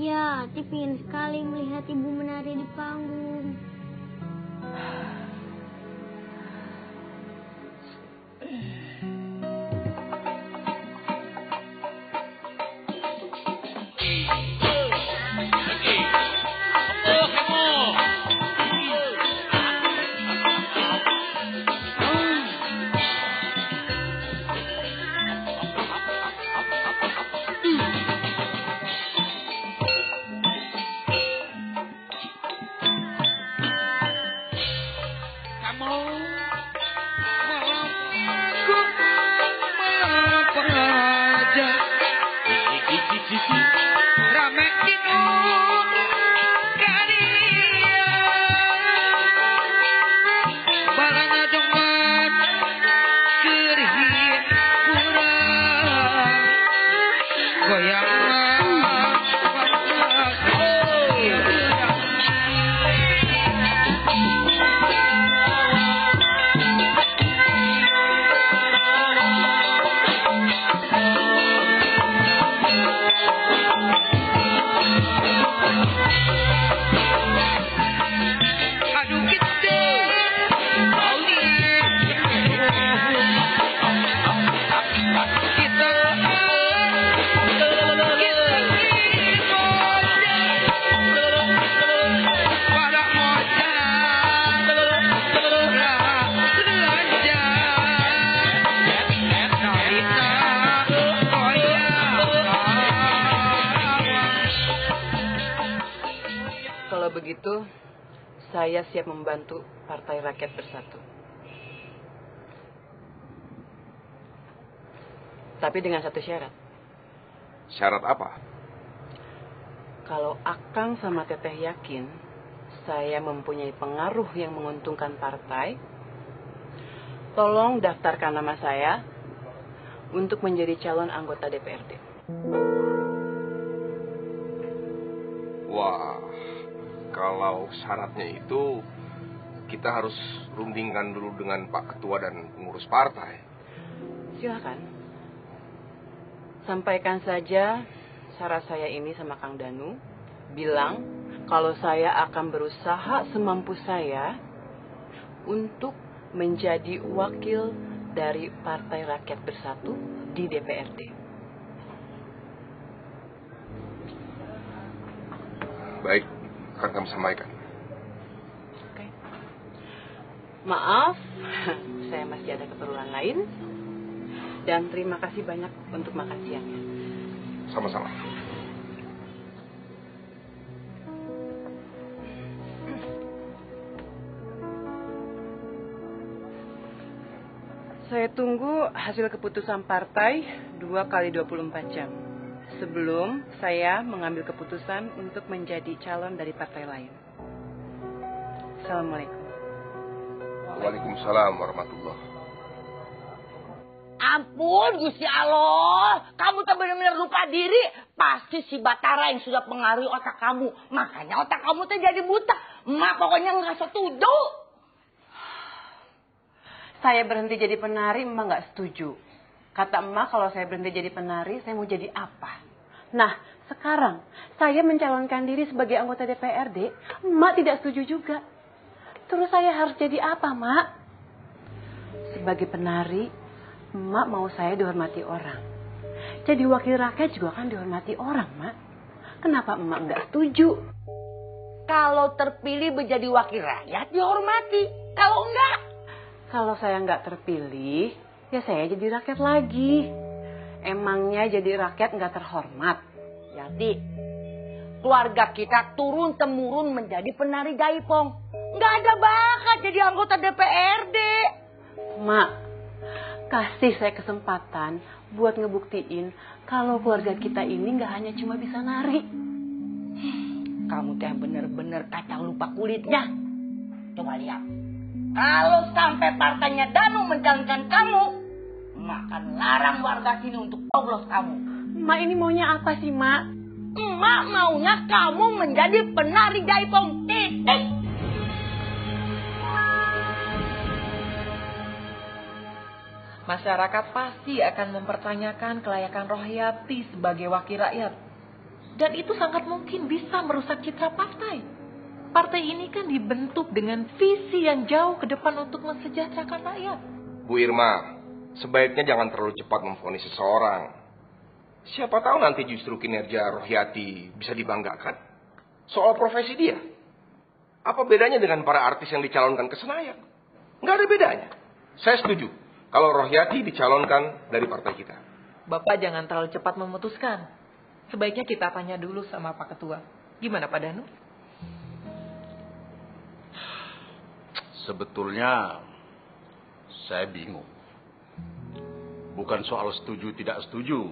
Ya, Ati pingin sekali melihat ibu menari di panggung. begitu, saya siap membantu Partai Rakyat Bersatu. Tapi dengan satu syarat. Syarat apa? Kalau Akang sama Teteh yakin saya mempunyai pengaruh yang menguntungkan partai, tolong daftarkan nama saya untuk menjadi calon anggota DPRD. Wah, kalau syaratnya itu kita harus rundingkan dulu dengan Pak Ketua dan pengurus partai. Silakan. Sampaikan saja syarat saya ini sama Kang Danu. Bilang kalau saya akan berusaha semampu saya untuk menjadi wakil dari Partai Rakyat Bersatu di DPRD. Baik, akan kami sampaikan. Oke. Maaf, saya masih ada keperluan lain. Dan terima kasih banyak untuk makan siangnya. Sama-sama. Saya tunggu hasil keputusan partai 2x24 jam. Sebelum saya mengambil keputusan untuk menjadi calon dari partai lain. Assalamualaikum. Waalaikumsalam warahmatullahi. Ampun Gusti Allah, kamu tak benar-benar lupa diri. Pasti si Batara yang sudah pengaruhi otak kamu. Makanya otak kamu tuh jadi buta. Emak pokoknya nggak setuju. Saya berhenti jadi penari, emak nggak setuju. Kata emak kalau saya berhenti jadi penari, saya mau jadi apa? Nah, sekarang saya mencalonkan diri sebagai anggota DPRD, emak tidak setuju juga. Terus saya harus jadi apa, mak? Sebagai penari, emak mau saya dihormati orang. Jadi wakil rakyat juga kan dihormati orang, mak. Kenapa emak nggak setuju? Kalau terpilih menjadi wakil rakyat dihormati. Kalau enggak? Kalau saya nggak terpilih, ya saya jadi rakyat lagi. Emangnya jadi rakyat nggak terhormat? Yati, keluarga kita turun-temurun menjadi penari jaipong. Nggak ada bakat jadi anggota DPRD. Mak, kasih saya kesempatan buat ngebuktiin kalau keluarga kita ini nggak hanya cuma bisa nari. Kamu teh bener-bener kacang lupa kulitnya. Coba lihat. Kalau sampai partainya Danu mencalonkan kamu, Mak akan larang warga sini untuk coblos kamu. Mak ini maunya apa sih, Mak? Mak maunya kamu menjadi penari jaipong. Titik. Masyarakat pasti akan mempertanyakan kelayakan Rohyati sebagai wakil rakyat. Dan itu sangat mungkin bisa merusak citra partai. Partai ini kan dibentuk dengan visi yang jauh ke depan untuk mensejahterakan rakyat. Bu Irma, sebaiknya jangan terlalu cepat memvonis seseorang. Siapa tahu nanti justru kinerja Rohyati bisa dibanggakan. Soal profesi dia. Apa bedanya dengan para artis yang dicalonkan ke Senayan? Nggak ada bedanya. Saya setuju kalau Rohyati dicalonkan dari partai kita. Bapak jangan terlalu cepat memutuskan. Sebaiknya kita tanya dulu sama Pak Ketua. Gimana Pak Danu? Sebetulnya saya bingung. Bukan soal setuju tidak setuju.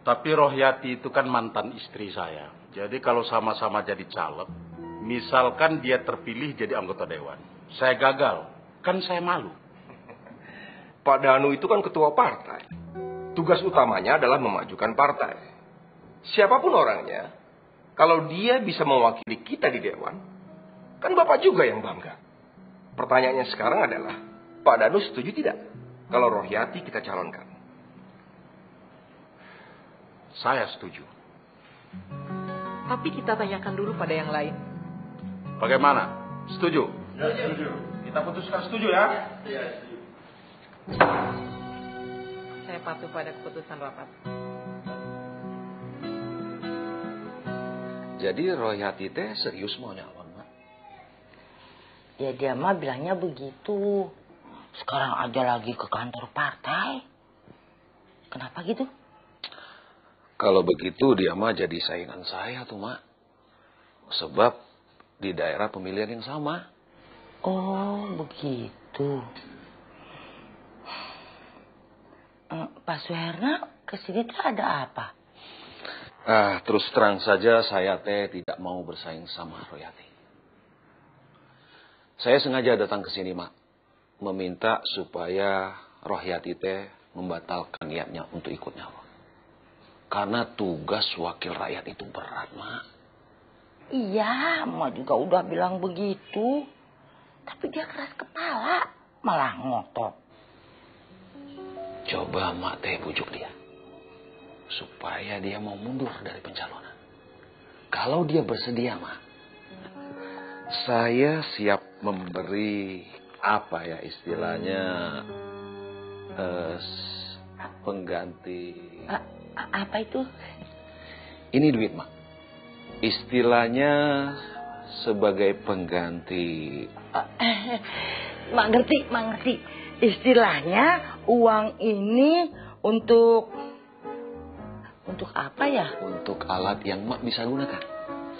Tapi Rohyati itu kan mantan istri saya. Jadi kalau sama-sama jadi caleg, misalkan dia terpilih jadi anggota dewan, saya gagal, kan saya malu. Pak Danu itu kan ketua partai. Tugas utamanya adalah memajukan partai. Siapapun orangnya, kalau dia bisa mewakili kita di dewan, kan Bapak juga yang bangga. Pertanyaannya sekarang adalah, Pak Danu setuju tidak kalau Rohyati kita calonkan? Saya setuju. Tapi kita tanyakan dulu pada yang lain. Bagaimana? Setuju? Ya, setuju. Kita putuskan setuju ya? Iya, setuju. Saya patuh pada keputusan rapat. Jadi Rohyati teh serius mau nyalon, Mak? Ya dia mah bilangnya begitu. Sekarang aja lagi ke kantor partai. Kenapa gitu? Kalau begitu dia mah jadi saingan saya tuh, Mak. Sebab di daerah pemilihan yang sama. Oh, begitu. Pak Suherna kesini tuh ada apa? Terus terang saja saya teh tidak mau bersaing sama Rohyati. Saya sengaja datang ke sini, Mak. Meminta supaya Rohyati teh membatalkan niatnya untuk ikut nyalon. Karena tugas wakil rakyat itu berat, Mak. Iya, Mak juga udah bilang begitu. Tapi dia keras kepala, malah ngotot. Coba Mak teh bujuk dia. Supaya dia mau mundur dari pencalonan. Kalau dia bersedia, Mak, saya siap memberi apa ya istilahnya pengganti. Apa itu? Ini duit, Mak. Istilahnya sebagai pengganti. Mak ngerti. Istilahnya uang ini untuk apa ya? Untuk alat yang Mak bisa gunakan.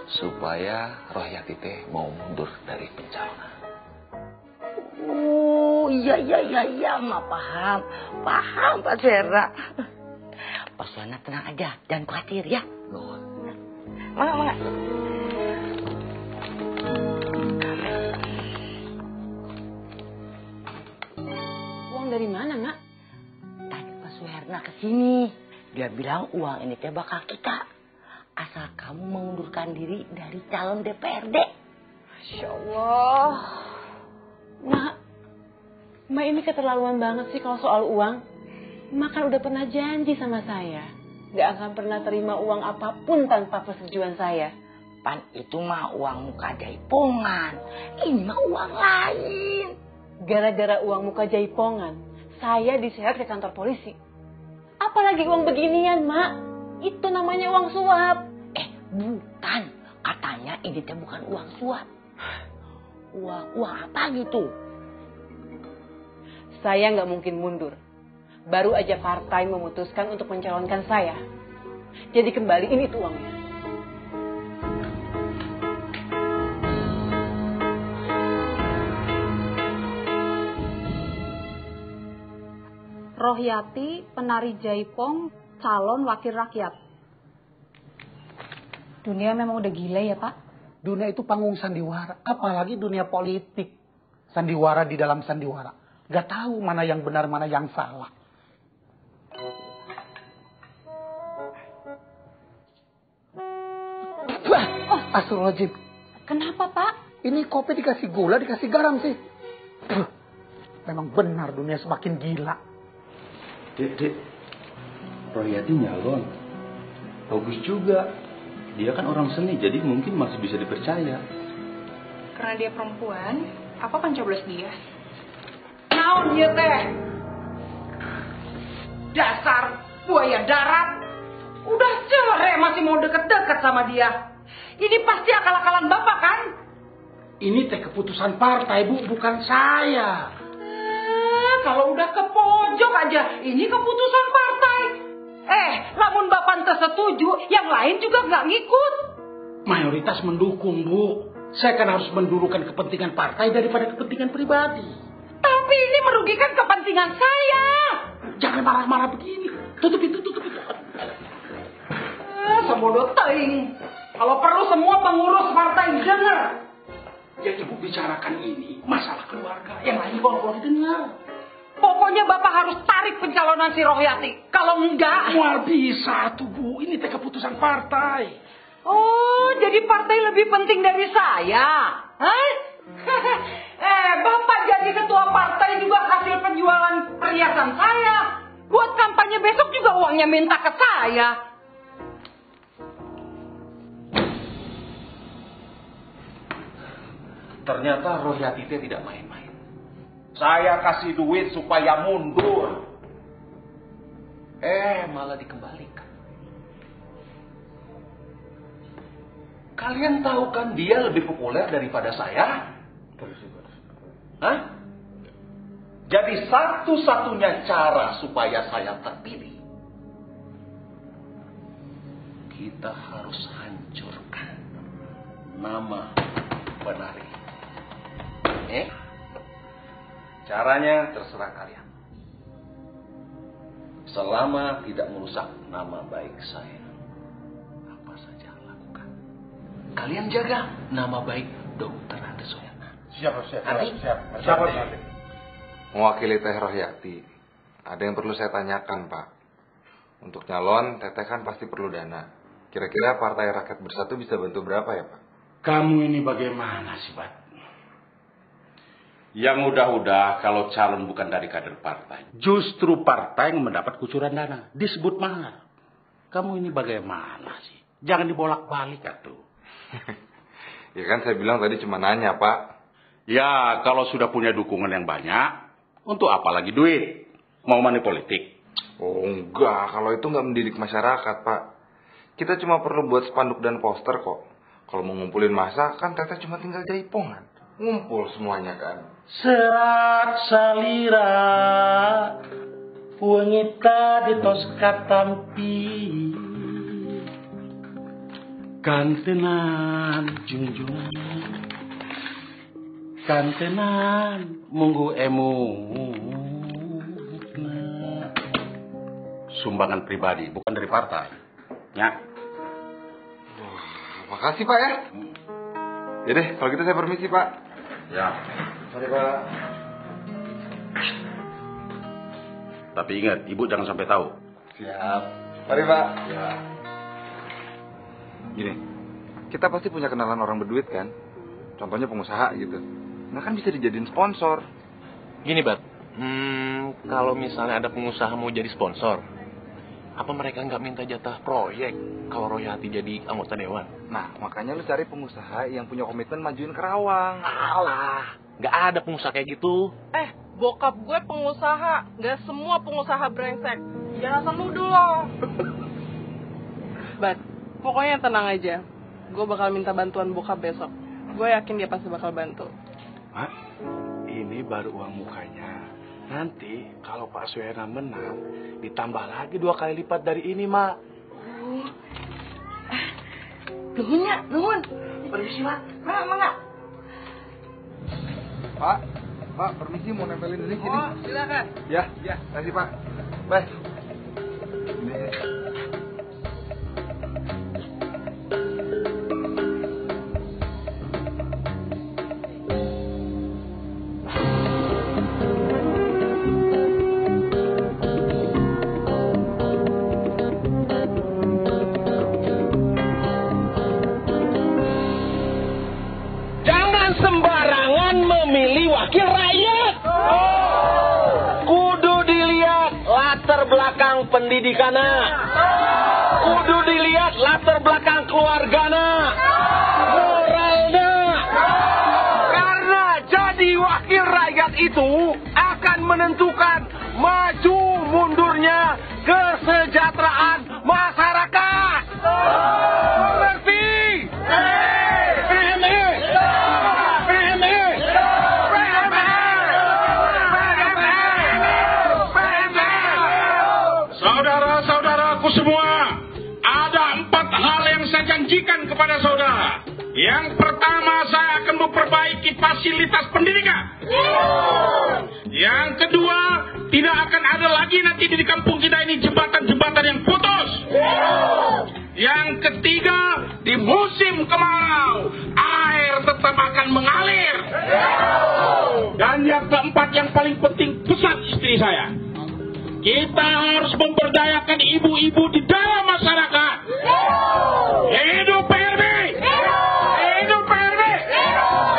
Supaya Rohyati teh mau mundur dari pencalonan. Oh, iya, Mak paham Pak Suherna. Pak Suherna tenang aja, jangan khawatir ya. Mangga. Uang dari mana, Mak? Tadi Pak Suherna kesini. Dia bilang uang ini teh bakal kita. Asal kamu mengundurkan diri dari calon DPRD. Masya Allah. Mak ini keterlaluan banget sih kalau soal uang. Mak kan udah pernah janji sama saya. Gak akan pernah terima uang apapun tanpa persetujuan saya. Pan itu mah uang muka jaipongan. Ini mah uang lain. Gara-gara uang muka jaipongan, saya diseret ke kantor polisi. Apalagi uang beginian, Mak. Itu namanya uang suap. Bukan. Katanya ini teh bukan uang suap. Uang apa gitu? saya nggak mungkin mundur. Baru aja partai memutuskan untuk mencalonkan saya. Jadi kembaliin itu uangnya. Rohyati, penari jaipong, calon wakil rakyat. Dunia memang udah gila ya, Pak? Dunia itu panggung sandiwara, apalagi dunia politik. Sandiwara di dalam sandiwara. Gak tahu mana yang benar, mana yang salah. Astagfirullahaladzim. Kenapa, Pak? Ini kopi dikasih gula, dikasih garam sih. Memang benar dunia semakin gila. Dek, Rohyati nyalon. Bagus juga. Dia kan orang seni, jadi mungkin masih bisa dipercaya. Karena dia perempuan, aku akan coblos dia. Naon ya teh? Dasar buaya darat. Udah sore masih mau deket-deket sama dia. Ini pasti akal-akalan Bapak kan? Ini teh keputusan partai, Bu, bukan saya. Kalau udah ke pojok aja, ini keputusan partai. Lamun Bapak setuju, yang lain juga nggak ngikut. Mayoritas mendukung, Bu. Saya kan harus mendulukan kepentingan partai daripada kepentingan pribadi. Tapi ini merugikan kepentingan saya. Jangan marah-marah begini. Tutup itu. Sebodoh teing. Kalau perlu semua pengurus partai dengar. Yang Ibu bicarakan ini masalah keluarga. Yang lain boleh dengar. Pokoknya Bapak harus tarik pencalonan si Rohyati. Kalau enggak... Wah, bisa tuh, Bu. Ini teh keputusan partai. Oh, jadi partai lebih penting dari saya? Hah? Bapak jadi ketua partai juga hasil penjualan perhiasan saya. Buat kampanye besok juga uangnya minta ke saya. Ternyata Rohyati tidak main-main. Saya kasih duit supaya mundur. Malah dikembalikan. Kalian tahu kan dia lebih populer daripada saya? Hah? Jadi satu-satunya cara supaya saya terpilih, kita harus hancurkan nama penari. Caranya terserah kalian. Selama tidak merusak nama baik saya, apa saja lakukan. Kalian jaga nama baik Dr. Andesoyana. Siap. Mewakili Teh Rohyati, ada yang perlu saya tanyakan, Pak. Untuk nyalon, Teteh kan pasti perlu dana. Kira-kira Partai Rakyat Bersatu bisa bantu berapa ya, Pak? Kamu ini bagaimana sih, Pak? Yang udah-udah kalau calon bukan dari kader partai. Justru partai yang mendapat kucuran dana. Disebut mahar. Kamu ini bagaimana sih? Jangan dibolak-balik atuh. Ya kan saya bilang tadi cuma nanya, Pak. Ya kalau sudah punya dukungan yang banyak, untuk apa lagi duit? Mau money politik? Oh enggak, kalau itu enggak mendidik masyarakat, Pak. Kita cuma perlu buat spanduk dan poster kok. Kalau mau ngumpulin massa, kan Teteh cuma tinggal jaipongan. Ngumpul semuanya kan. Serat salira wengita ditos katampi kantenan junjungan kantenan munggu emu sumbangan pribadi bukan dari partai ya. Makasih, Pak ya. Yaudah, kalau gitu saya permisi, Pak. Ya. Mari, Pak. Tapi ingat, Ibu jangan sampai tahu. Siap. Mari, Pak. Ya. Gini, kita pasti punya kenalan orang berduit kan? Contohnya pengusaha gitu. Nah kan bisa dijadiin sponsor. Gini, Bat. Kalau misalnya ada pengusaha mau jadi sponsor, apa mereka nggak minta jatah proyek kalau Rohyati jadi anggota dewan? Nah, makanya lu cari pengusaha yang punya komitmen majuin Kerawang. Alah, nggak ada pengusaha kayak gitu. Bokap gue pengusaha, nggak semua pengusaha brengsek. Jangan senuduh lo. Bat, pokoknya tenang aja. Gue bakal minta bantuan bokap besok. Gue yakin dia pasti bakal bantu. Mak, ini baru uang mukanya. Nanti kalau Pak Suherna menang, ditambah lagi 2 kali lipat dari ini, Mak. Nuhun. Permisi, Mak. Mangga. Pak, permisi mau nempelin ini sini. Oh, silakan. Ya, kasih Pak. Baik. Sembarangan memilih wakil rakyat. Kudu dilihat latar belakang pendidikannya. Kudu dilihat latar belakang keluarganya. Moralnya. Karena jadi wakil rakyat itu akan menentukan maju mundurnya kesejahteraan masyarakat. Mengerti? Saudara-saudaraku semua, ada 4 hal yang saya janjikan kepada saudara. Yang pertama, saya akan memperbaiki fasilitas pendidikan. Yang kedua, tidak akan ada lagi nanti di kampung kita ini jembatan-jembatan yang putus. Yang ketiga, di musim kemarau, air tetap akan mengalir. Dan yang keempat, yang paling penting, pesan istri saya. Kita harus memberdayakan ibu-ibu di dalam masyarakat. Hidup PRB! Hidup PRB!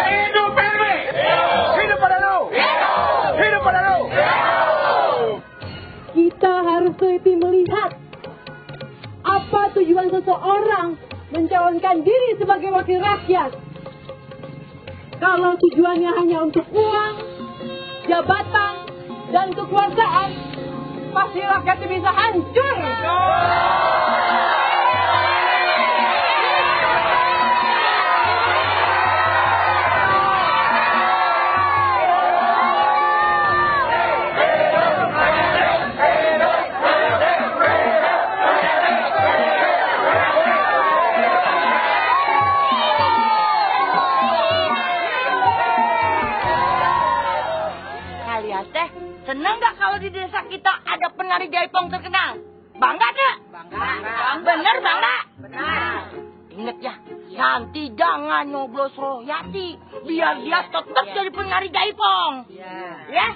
Hidup PRB! Hidup Padano! Hidup Padano! Kita harus teliti melihat apa tujuan seseorang mencalonkan diri sebagai wakil rakyat. Kalau tujuannya hanya untuk uang, jabatan, dan kekuasaan, pasti rakyatnya bisa hancur. Kalian teh seneng gak kalau di desa kita ada penari jaipong terkenal? Bangga gak? Bangga. Bener bangga? Benar. Ingat ya, nanti jangan nyoblos Rohyati, biar dia tetap jadi penari jaipong. Ya?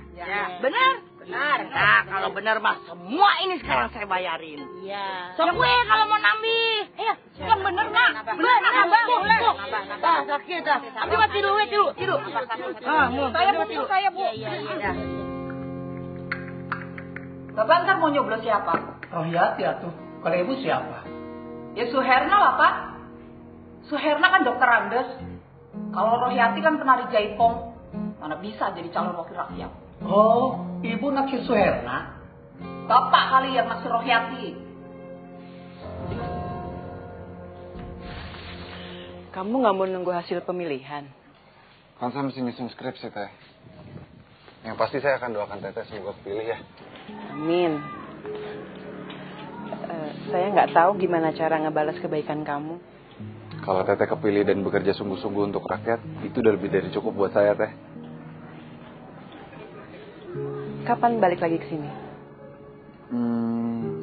Bener? Benar. Nah, kalau bener mah semua ini sekarang saya bayarin. Iya. So gue kalau mau nambih. Ayo, yang bener nak. Bener bang. Tuh. Sakit dah. Ambil mah tidur. Saya Bu, saya Bu. Iya. Bapak ntar mau nyoblos siapa? Rohyati atuh. Kalau ibu siapa? Ya Suherna lah Pak. Suherna kan dokter Andes. Kalau Rohyati kan penari jaipong. Mana bisa jadi calon wakil rakyat. Oh, ibu naksir Suherna? Bapak kali yang naksir Rohyati. Kamu nggak mau nunggu hasil pemilihan? Kan saya mesti nyusun skripsi teh. Yang pasti saya akan doakan teteh semoga kepilih ya. Amin. Saya nggak tahu gimana cara ngebalas kebaikan kamu. Kalau teteh kepilih dan bekerja sungguh-sungguh untuk rakyat, itu udah lebih dari cukup buat saya teh. Kapan balik lagi ke sini?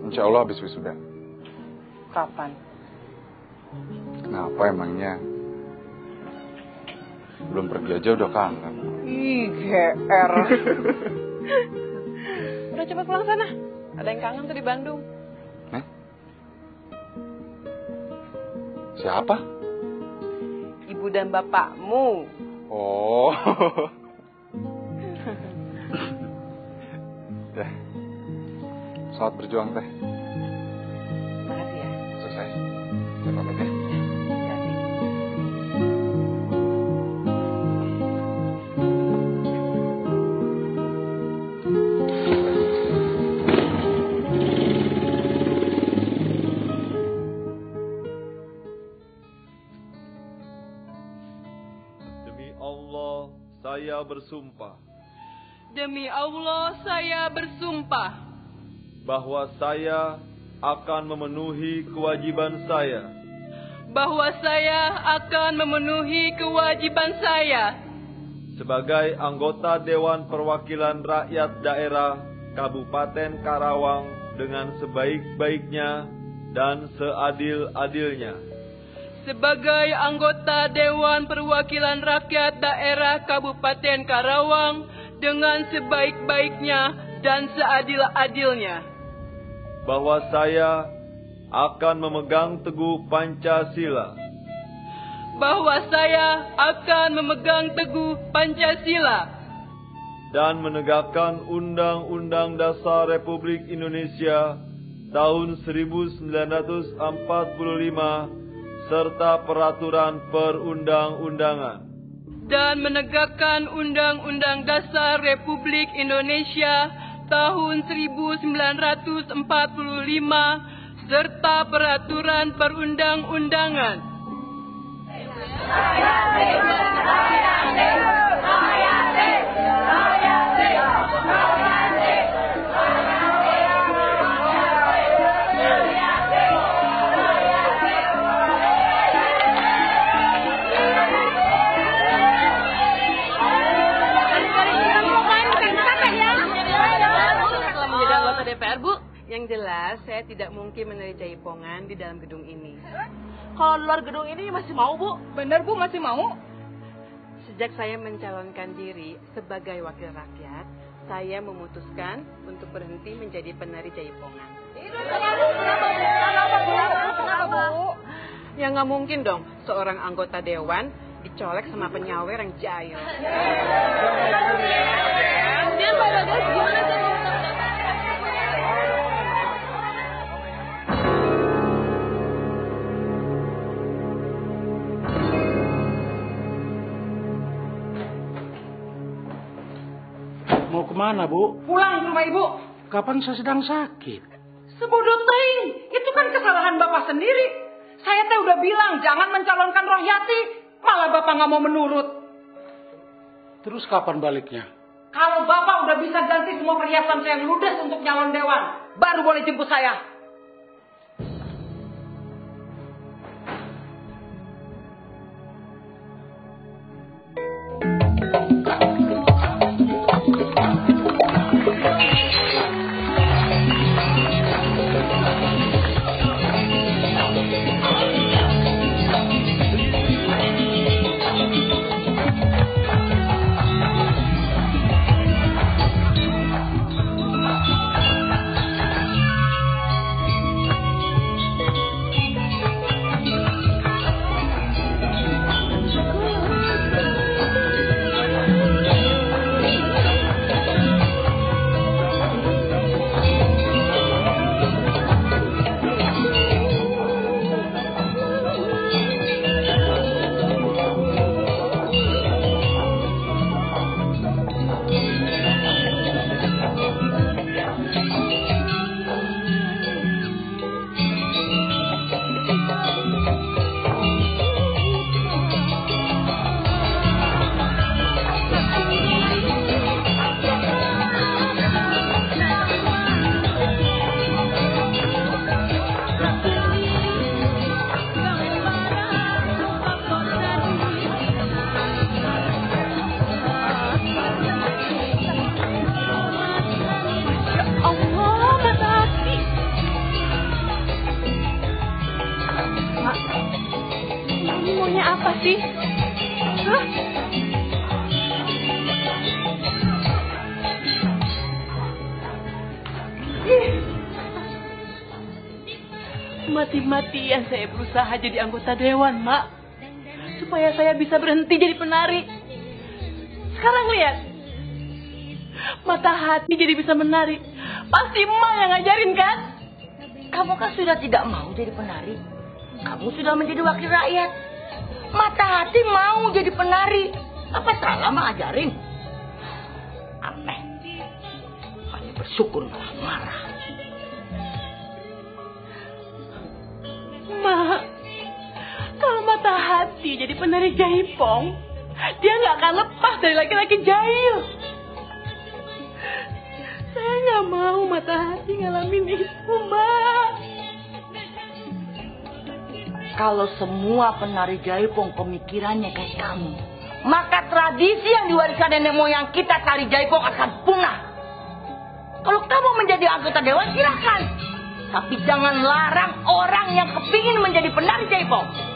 Insya Allah habis wisuda. Kapan? Kenapa emangnya? Belum pergi aja udah kangen. Ih, GR. Udah cepet pulang sana. Ada yang kangen tuh di Bandung. Siapa? Ibu dan bapakmu. Oh. Dah. Selamat berjuang teh. Makasih ya. Sukses. Saya pamit ya. Demi Allah, saya bersumpah. Demi Allah saya bersumpah bahwa saya akan memenuhi kewajiban saya. Bahwa saya akan memenuhi kewajiban saya sebagai anggota Dewan Perwakilan Rakyat Daerah Kabupaten Karawang dengan sebaik-baiknya dan seadil-adilnya. Sebagai anggota Dewan Perwakilan Rakyat Daerah Kabupaten Karawang dengan sebaik-baiknya dan seadil-adilnya. Bahwa saya akan memegang teguh Pancasila. Bahwa saya akan memegang teguh Pancasila. Dan menegakkan Undang-Undang Dasar Republik Indonesia tahun 1945 serta peraturan perundang-undangan. Dan menegakkan Undang-Undang Dasar Republik Indonesia tahun 1945 serta peraturan perundang-undangan. DPR, Bu. Yang jelas, saya tidak mungkin menarik jaipongan di dalam gedung ini. Kalau di luar gedung ini masih mau, Bu? Bener, Bu, masih mau? Sejak saya mencalonkan diri sebagai wakil rakyat, saya memutuskan untuk berhenti menjadi penari jaipongan. Kenapa, Bu? Ya nggak mungkin dong, seorang anggota dewan dicolek sama penyawer yang jahil. Mau kemana, Bu? Pulang ke rumah Ibu. Kapan saya sedang sakit? Sebodoh ting, itu kan kesalahan Bapak sendiri. Saya teh udah bilang jangan mencalonkan Rohyati, malah Bapak nggak mau menurut. Terus kapan baliknya? Kalau Bapak udah bisa ganti semua perhiasan saya yang ludes untuk nyalon dewan, baru boleh jemput saya. Mati-matian saya berusaha jadi anggota dewan, Mak. Supaya saya bisa berhenti jadi penari. Sekarang lihat. Mata hati jadi bisa menari. Pasti Emak yang ngajarin, kan? Kamu kan sudah tidak mau jadi penari. Kamu sudah menjadi wakil rakyat. Mata hati mau jadi penari. Apa salah Mak ajarin? Aneh. Hanya bersyukur malah marah. Mak, kalau mata hati jadi penari jaipong, dia nggak akan lepas dari laki-laki jahil. nggak mau mata hati ngalamin itu, Mbak. Kalau semua penari jaipong pemikirannya kayak kamu, maka tradisi yang diwariskan nenek moyang kita tari jaipong akan punah. Kalau kamu menjadi anggota dewan, silakan. Tapi jangan larang orang yang kepingin menjadi penari jaipong.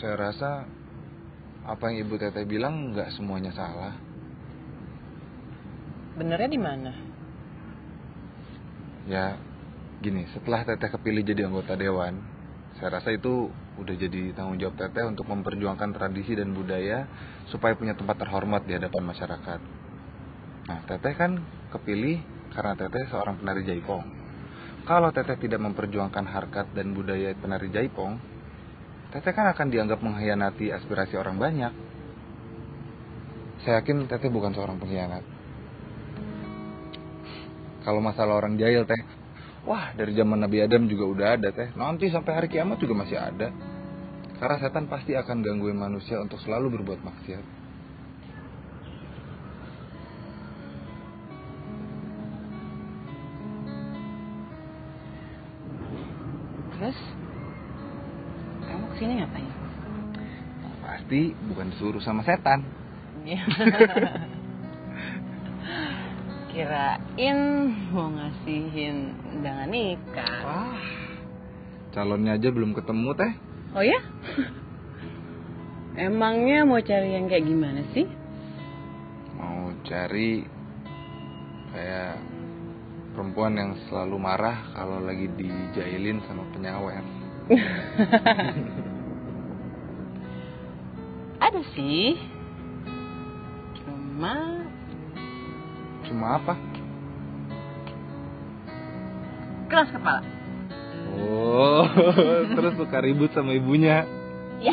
Saya rasa apa yang Ibu Teteh bilang nggak semuanya salah. Benernya di mana? Ya, gini, setelah Teteh kepilih jadi anggota dewan, saya rasa itu udah jadi tanggung jawab Teteh untuk memperjuangkan tradisi dan budaya supaya punya tempat terhormat di hadapan masyarakat. Nah, Teteh kan kepilih karena Teteh seorang penari jaipong. Kalau Teteh tidak memperjuangkan harkat dan budaya penari jaipong, Teteh kan akan dianggap mengkhianati aspirasi orang banyak. Saya yakin Teteh bukan seorang pengkhianat. Kalau masalah orang jahil, Teh, wah dari zaman Nabi Adam juga udah ada, Teh. Nanti sampai hari kiamat juga masih ada. Karena setan pasti akan gangguin manusia untuk selalu berbuat maksiat. Terus? Kamu kesini ngapain? Pasti bukan disuruh sama setan. Kirain mau ngasihin undangan nikah. Wah, calonnya aja belum ketemu, Teh. Oh ya? Emangnya mau cari yang kayak gimana sih? Mau cari kayak perempuan yang selalu marah kalau lagi dijailin sama penyawer. Ada sih. Cuma apa? Keras kepala. Oh, terus suka ribut sama ibunya. Ya.